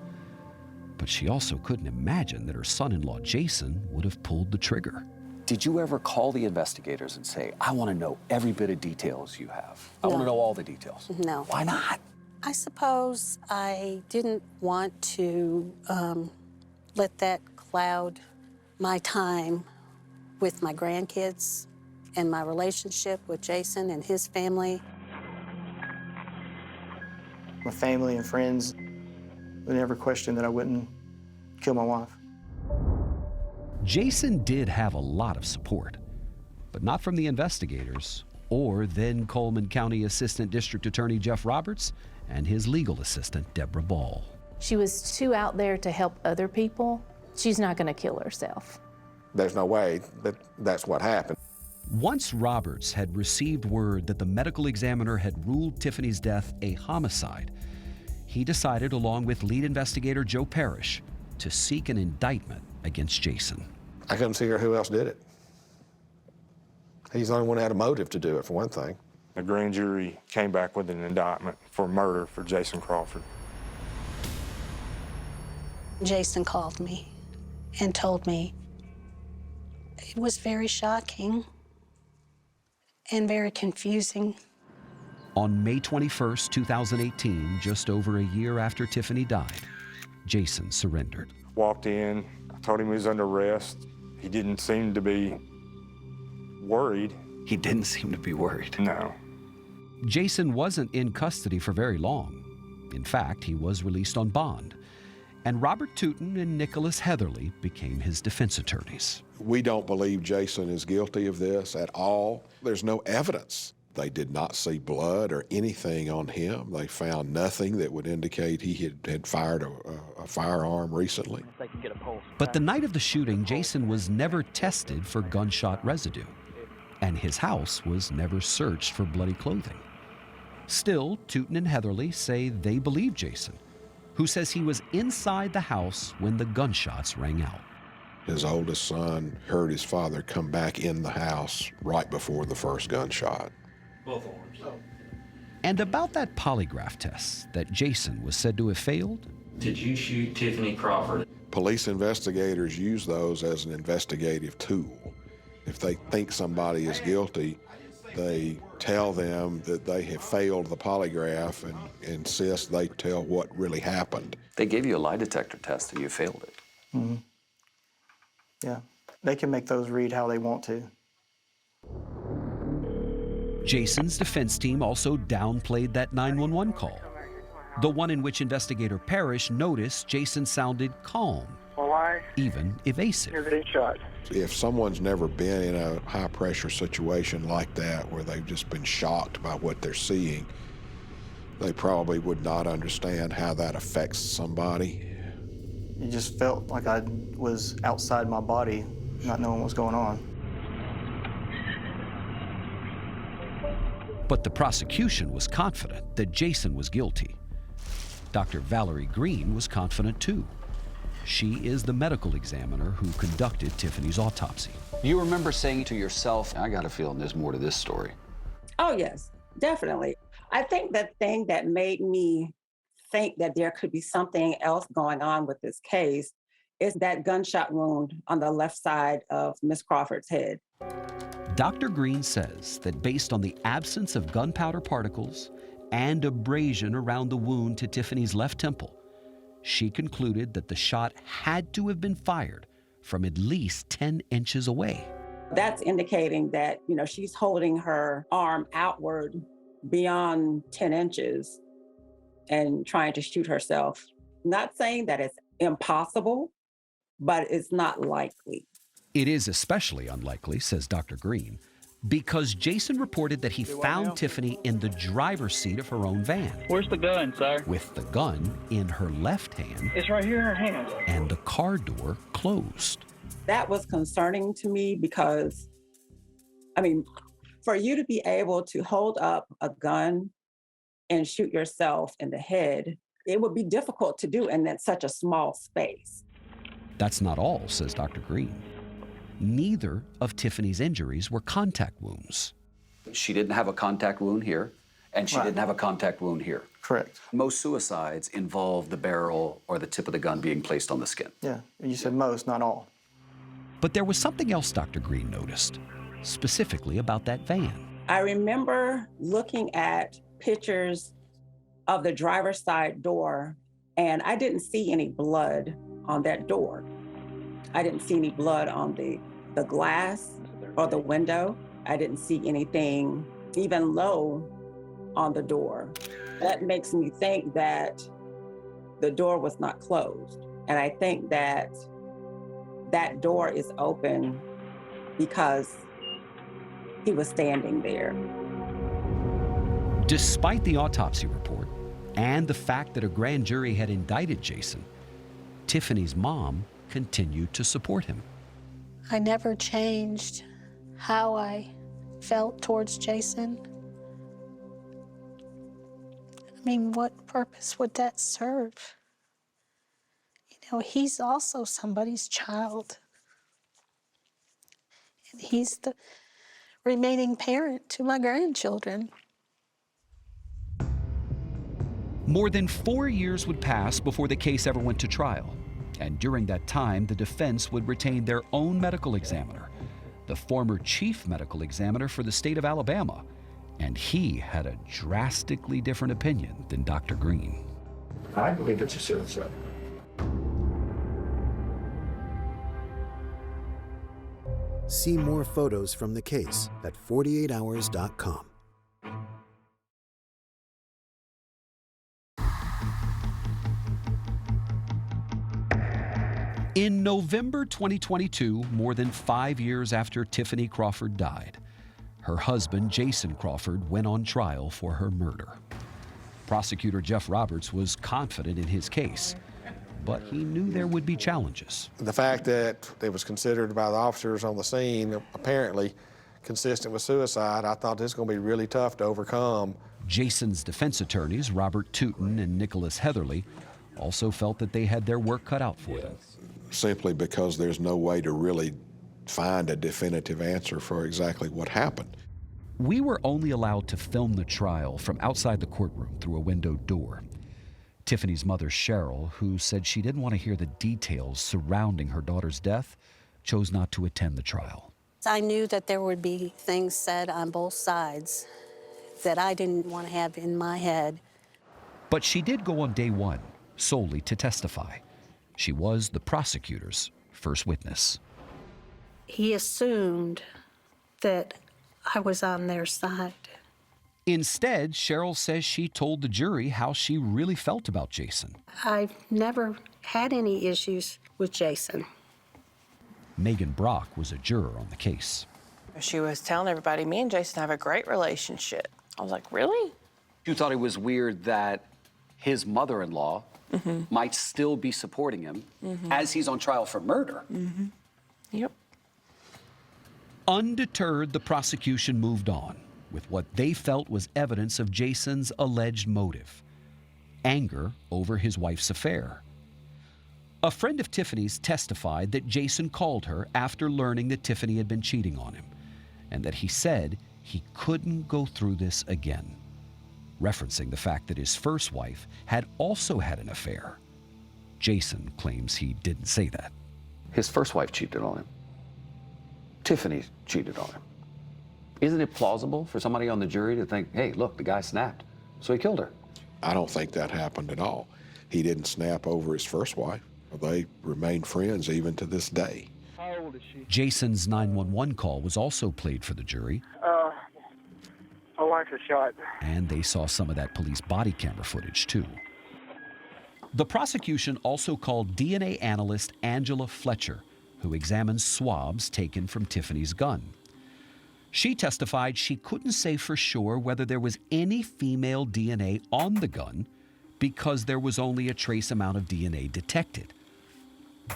But she also couldn't imagine that her son-in-law Jason would have pulled the trigger. Did you ever call the investigators and say, I want to know every bit of details you have? I want to know all the details. No. Why not? I suppose I didn't want to let that cloud my time with my grandkids and my relationship with Jason and his family. My family and friends would never question that I wouldn't kill my wife. Jason did have a lot of support, but not from the investigators or then Coleman County Assistant District Attorney Jeff Roberts and his legal assistant, Deborah Ball. She was too out there to help other people. She's not going to kill herself. There's no way that that's what happened. Once Roberts had received word that the medical examiner had ruled Tiffiney's death a homicide, he decided, along with lead investigator Joe Parrish, to seek an indictment against Jason. I couldn't figure who else did it. He's the only one who had a motive to do it, for one thing. The grand jury came back with an indictment for murder for Jason Crawford. Jason called me and told me it was very shocking and very confusing. On May 21st, 2018, just over a year after Tiffiney died, Jason surrendered. Walked in, I told him he was under arrest. He didn't seem to be worried. He didn't seem to be worried. No. Jason wasn't in custody for very long. In fact, he was released on bond. And Robert Tootin and Nicholas Heatherly became his defense attorneys. We don't believe Jason is guilty of this at all. There's no evidence. They did not see blood or anything on him. They found nothing that would indicate he had fired a firearm recently. But the night of the shooting, Jason was never tested for gunshot residue, and his house was never searched for bloody clothing. Still, Tootin and Heatherly say they believe Jason, who says he was inside the house when the gunshots rang out. His oldest son heard his father come back in the house right before the first gunshot. Both arms. And about that polygraph test that Jason was said to have failed? Did you shoot Tiffiney Crawford? Police investigators use those as an investigative tool. If they think somebody is guilty, they tell them that they have failed the polygraph and insist they tell what really happened. They gave you a lie detector test and you failed it. Mm-hmm. Yeah, they can make those read how they want to. Jason's defense team also downplayed that 911 call, the one in which investigator Parrish noticed Jason sounded calm, even evasive. If someone's never been in a high-pressure situation like that where they've just been shocked by what they're seeing, they probably would not understand how that affects somebody. It just felt like I was outside my body, not knowing what was going on. But the prosecution was confident that Jason was guilty. Dr. Valerie Green was confident too. She is the medical examiner who conducted Tiffiney's autopsy. You remember saying to yourself, I got a feeling there's more to this story. Oh, yes, definitely. I think the thing that made me think that there could be something else going on with this case is that gunshot wound on the left side of Miss Crawford's head. Dr. Green says that based on the absence of gunpowder particles and abrasion around the wound to Tiffiney's left temple, she concluded that the shot had to have been fired from at least 10 inches away. That's indicating that, she's holding her arm outward beyond 10 inches and trying to shoot herself. Not saying that it's impossible, but it's not likely. It is especially unlikely, says Dr. Green, because Jason reported that he found Tiffiney in the driver's seat of her own van. Where's the gun, sir? With the gun in her left hand. It's right here in her hand. And the car door closed. That was concerning to me because, for you to be able to hold up a gun and shoot yourself in the head, it would be difficult to do in such a small space. That's not all, says Dr. Green. Neither of Tiffiney's injuries were contact wounds. She didn't have a contact wound here. And she didn't have a contact wound here. Correct. Most suicides involve the barrel or the tip of the gun being placed on the skin. Yeah, you said most, not all. But there was something else Dr. Green noticed, specifically about that van. I remember looking at pictures of the driver's side door, and I didn't see any blood on that door. I didn't see any blood on the glass or the window. I didn't see anything even low on the door. That makes me think that the door was not closed. And I think that that door is open because he was standing there. Despite the autopsy report and the fact that a grand jury had indicted Jason, Tiffiney's mom continued to support him. I never changed how I felt towards Jason. I mean, what purpose would that serve? You know, he's also somebody's child. And he's the remaining parent to my grandchildren. More than 4 years would pass before the case ever went to trial. And during that time, the defense would retain their own medical examiner, the former chief medical examiner for the state of Alabama. And he had a drastically different opinion than Dr. Green. I believe it's a suicide. See more photos from the case at 48hours.com. In November 2022, more than 5 years after Tiffiney Crawford died, her husband, Jason Crawford, went on trial for her murder. Prosecutor Jeff Roberts was confident in his case, but he knew there would be challenges. The fact that it was considered by the officers on the scene apparently consistent with suicide, I thought this was going to be really tough to overcome. Jason's defense attorneys, Robert Tootin and Nicholas Heatherly, also felt that they had their work cut out for them. Simply because there's no way to really find a definitive answer for exactly what happened. We were only allowed to film the trial from outside the courtroom through a windowed door. Tiffiney's mother, Cheryl, who said she didn't want to hear the details surrounding her daughter's death, chose not to attend the trial. I knew that there would be things said on both sides that I didn't want to have in my head. But she did go on day one, solely to testify. She was the prosecutor's first witness. He assumed that I was on their side. Instead, Cheryl says she told the jury how she really felt about Jason. I've never had any issues with Jason. Megan Brock was a juror on the case. She was telling everybody, me and Jason have a great relationship. I was like, really? You thought it was weird that his mother-in-law might still be supporting him as he's on trial for murder. Yep. Undeterred, the prosecution moved on with what they felt was evidence of Jason's alleged motive: anger over his wife's affair. A friend of Tiffiney's testified that Jason called her after learning that Tiffiney had been cheating on him, and that he said he couldn't go through this again, referencing the fact that his first wife had also had an affair. Jason claims he didn't say that. His first wife cheated on him. Tiffiney cheated on him. Isn't it plausible for somebody on the jury to think, hey, look, the guy snapped, so he killed her? I don't think that happened at all. He didn't snap over his first wife. They remain friends even to this day. How old is she? Jason's 911 call was also played for the jury, My wife was shot. and they saw some of that police body camera footage too. The prosecution also called DNA analyst Angela Fletcher, who examined swabs taken from Tiffiney's gun. She testified she couldn't say for sure whether there was any female DNA on the gun because there was only a trace amount of DNA detected.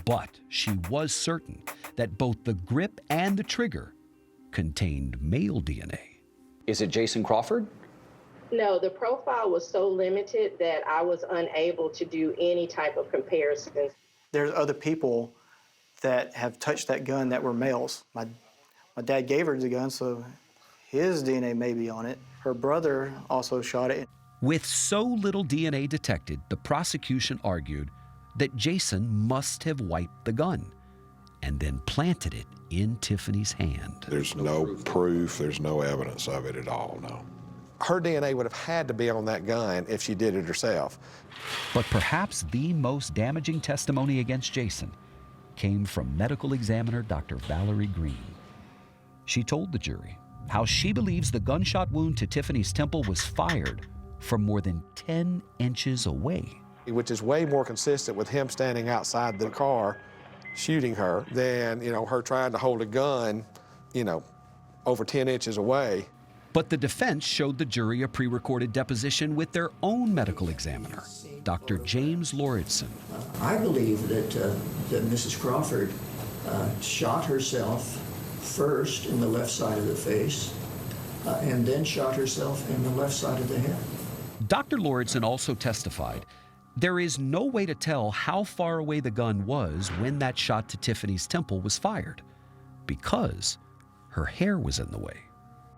But she was certain that both the grip and the trigger contained male DNA. Is it Jason Crawford? No, the profile was so limited that I was unable to do any type of comparisons. There's other people that have touched that gun that were males. My dad gave her the gun, so his DNA may be on it. Her brother also shot it. With so little DNA detected, the prosecution argued that Jason must have wiped the gun and then planted it in Tiffiney's hand. There's no proof, there's no evidence of it at all, no. Her DNA would have had to be on that gun if she did it herself. But perhaps the most damaging testimony against Jason came from medical examiner Dr. Valerie Green. She told the jury how she believes the gunshot wound to Tiffiney's temple was fired from more than 10 inches away. Which is way more consistent with him standing outside the car shooting her than, her trying to hold a gun, over 10 inches away. But the defense showed the jury a pre-recorded deposition with their own medical examiner, Dr. James Lauritsen. I believe that Mrs. Crawford shot herself first in the left side of the face and then shot herself in the left side of the head. Dr. Lauritsen also testified there is no way to tell how far away the gun was when that shot to Tiffiney's temple was fired because her hair was in the way.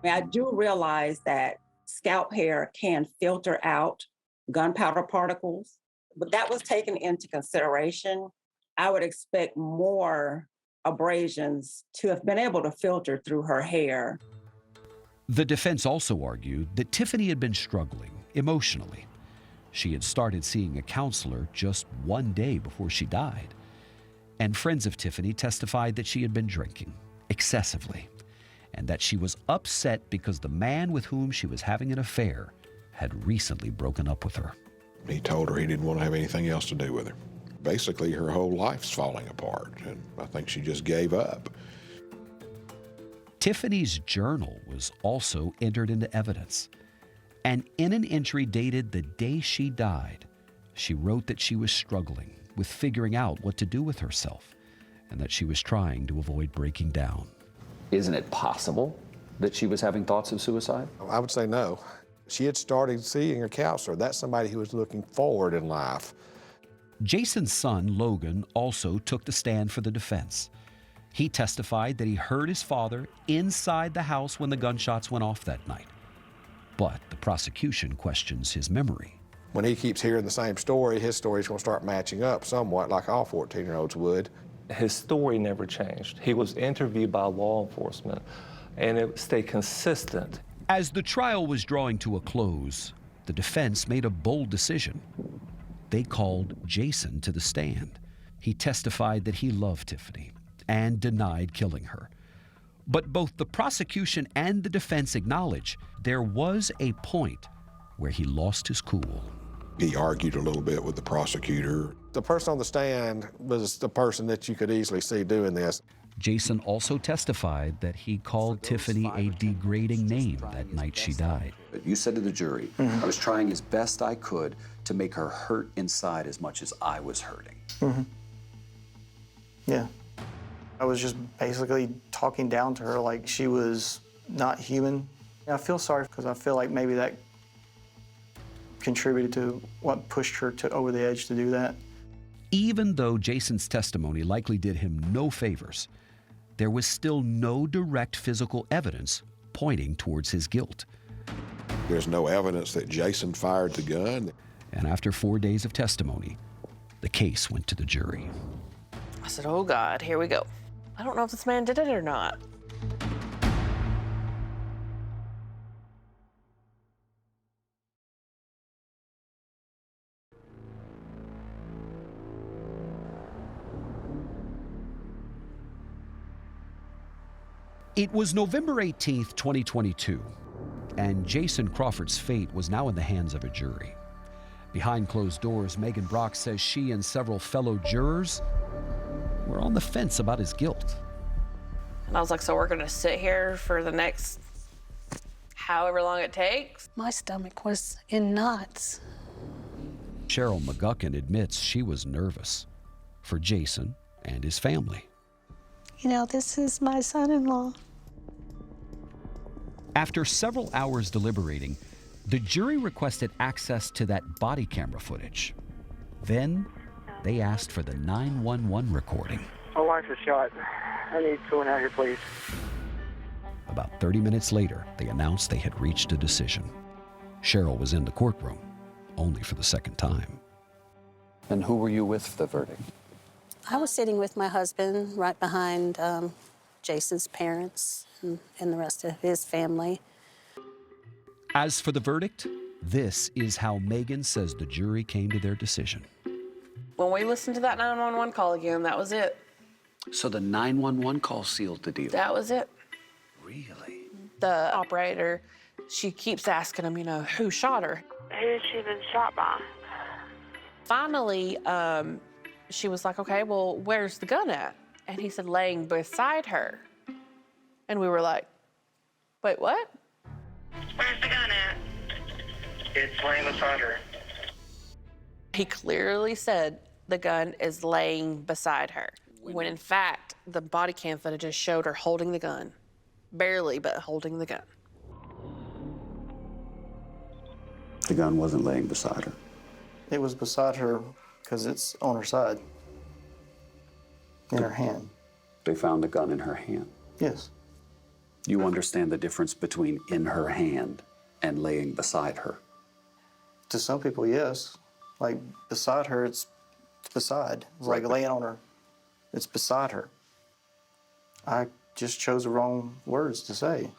I do realize that scalp hair can filter out gunpowder particles, but that was taken into consideration. I would expect more abrasions to have been able to filter through her hair. The defense also argued that Tiffiney had been struggling emotionally. She had started seeing a counselor just one day before she died. And friends of Tiffiney testified that she had been drinking excessively and that she was upset because the man with whom she was having an affair had recently broken up with her. He told her he didn't want to have anything else to do with her. Basically, her whole life's falling apart, and I think she just gave up. Tiffiney's journal was also entered into evidence. And in an entry dated the day she died, she wrote that she was struggling with figuring out what to do with herself and that she was trying to avoid breaking down. Isn't it possible that she was having thoughts of suicide? I would say no. She had started seeing a counselor. That's somebody who was looking forward in life. Jason's son, Logan, also took the stand for the defense. He testified that he heard his father inside the house when the gunshots went off that night. But the prosecution questions his memory. When he keeps hearing the same story, his story's going to start matching up somewhat like all 14-year-olds would. His story never changed. He was interviewed by law enforcement, and it stayed consistent. As the trial was drawing to a close, the defense made a bold decision. They called Jason to the stand. He testified that he loved Tiffiney and denied killing her. But both the prosecution and the defense acknowledge there was a point where he lost his cool. He argued a little bit with the prosecutor. The person on the stand was the person that you could easily see doing this. Jason also testified that he called Tiffiney a degrading name that night she died. But you said to the jury, I was trying as best I could to make her hurt inside as much as I was hurting. Yeah. I was just basically talking down to her like she was not human. I feel sorry because I feel like maybe that contributed to what pushed her over the edge to do that. Even though Jason's testimony likely did him no favors, there was still no direct physical evidence pointing towards his guilt. There's no evidence that Jason fired the gun. And after 4 days of testimony, the case went to the jury. I said, oh God, here we go. I don't know if this man did it or not. It was November 18th, 2022, and Jason Crawford's fate was now in the hands of a jury. Behind closed doors, Megan Brock says she and several fellow jurors were on the fence about his guilt. And I was like, so we're gonna sit here for the next however long it takes? My stomach was in knots. Cheryl McGuckin admits she was nervous for Jason and his family. You know, this is my son-in-law. After several hours deliberating, the jury requested access to that body camera footage. Then they asked for the 911 recording. My wife is shot. I need someone out here, please. About 30 minutes later, they announced they had reached a decision. Cheryl was in the courtroom, only for the second time. And who were you with for the verdict? I was sitting with my husband right behind Jason's parents and the rest of his family. As for the verdict, this is how Megan says the jury came to their decision. When we listened to that 911 call again, that was it. So the 911 call sealed the deal? That was it. Really? The operator, she keeps asking him, who shot her? Who has she been shot by? Finally, she was like, okay, well, where's the gun at? And he said, laying beside her. And we were like, wait, what? Where's the gun at? It's laying beside her. He clearly said the gun is laying beside her, when in fact, the body cam footage just showed her holding the gun. Barely, but holding the gun. The gun wasn't laying beside her. It was beside her because it's on her side, in her hand. They found the gun in her hand? Yes. You understand the difference between in her hand and laying beside her? To some people, yes. Like, beside her, it's beside. It's like laying on her. It's beside her. I just chose the wrong words to say.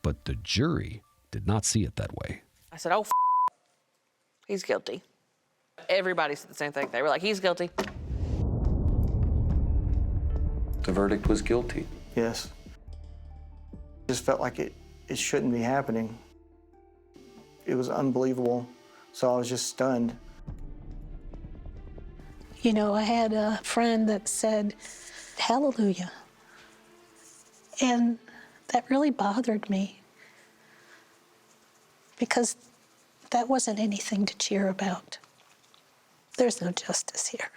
But the jury did not see it that way. I said, oh, he's guilty. Everybody said the same thing. They were like, he's guilty. The verdict was guilty? Yes. Just felt like it shouldn't be happening. It was unbelievable, so I was just stunned. I had a friend that said, hallelujah. And that really bothered me because that wasn't anything to cheer about. There's no justice here.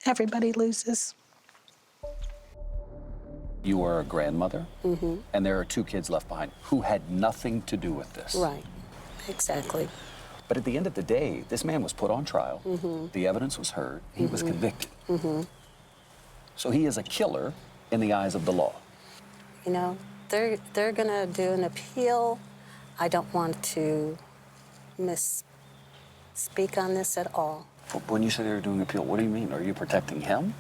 Everybody loses. You are a grandmother, and there are 2 kids left behind who had nothing to do with this. Right, exactly. But at the end of the day, this man was put on trial. The evidence was heard. He was convicted. So he is a killer in the eyes of the law. They're going to do an appeal. I don't want to misspeak on this at all. When you say they're doing an appeal, what do you mean? Are you protecting him?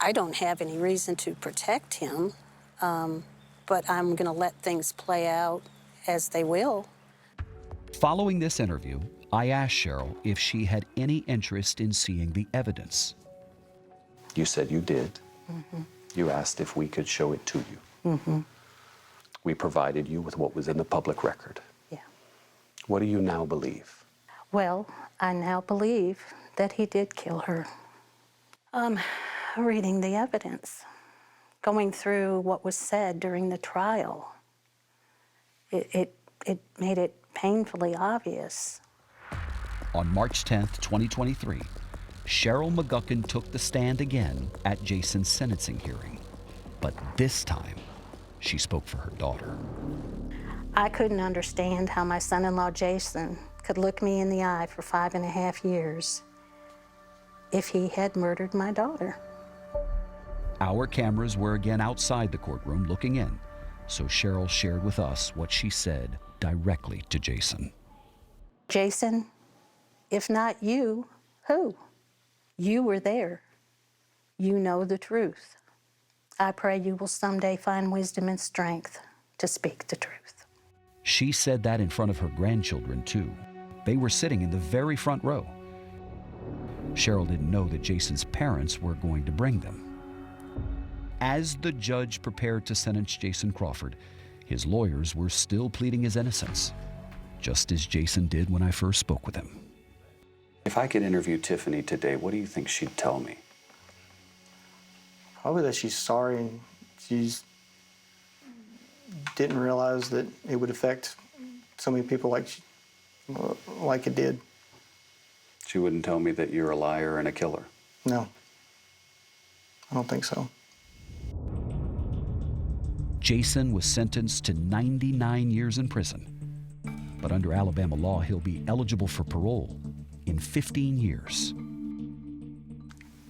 I don't have any reason to protect him, but I'm going to let things play out as they will. Following this interview, I asked Cheryl if she had any interest in seeing the evidence. You said you did. You asked if we could show it to you. We provided you with what was in the public record. Yeah. What do you now believe? Well, I now believe that he did kill her. Reading the evidence, going through what was said during the trial, it made it painfully obvious. On March 10th, 2023, Cheryl McGuckin took the stand again at Jason's sentencing hearing. But this time, she spoke for her daughter. I couldn't understand how my son-in-law Jason could look me in the eye for 5.5 years if he had murdered my daughter. Our cameras were again outside the courtroom looking in, so Cheryl shared with us what she said directly to Jason. Jason, if not you, who? You were there. You know the truth. I pray you will someday find wisdom and strength to speak the truth. She said that in front of her grandchildren, too. They were sitting in the very front row. Cheryl didn't know that Jason's parents were going to bring them. As the judge prepared to sentence Jason Crawford, his lawyers were still pleading his innocence, just as Jason did when I first spoke with him. If I could interview Tiffany today, what do you think she'd tell me? Probably that she's sorry and she didn't realize that it would affect so many people like it did. She wouldn't tell me that you're a liar and a killer? No, I don't think so. Jason was sentenced to 99 years in prison. But under Alabama law, he'll be eligible for parole in 15 years.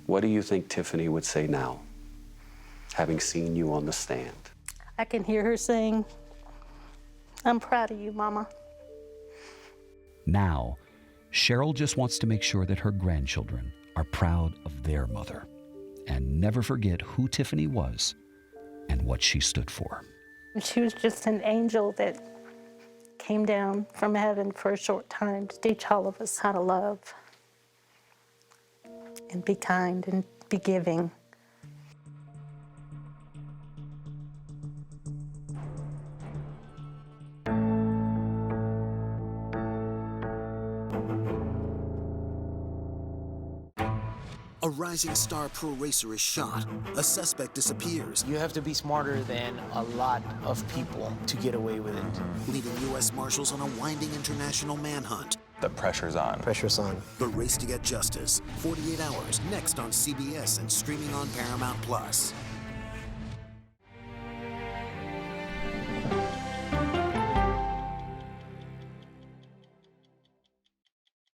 What do you think Tiffany would say now, having seen you on the stand? I can hear her saying, "I'm proud of you, Mama." Now, Cheryl just wants to make sure that her grandchildren are proud of their mother and never forget who Tiffiney was and what she stood for. She was just an angel that came down from heaven for a short time to teach all of us how to love and be kind and be giving. A rising star pro racer is shot. A suspect disappears. You have to be smarter than a lot of people to get away with it. Leading U.S. Marshals on a winding international manhunt. The pressure's on. Pressure's on. The race to get justice. 48 hours, next on CBS and streaming on Paramount+.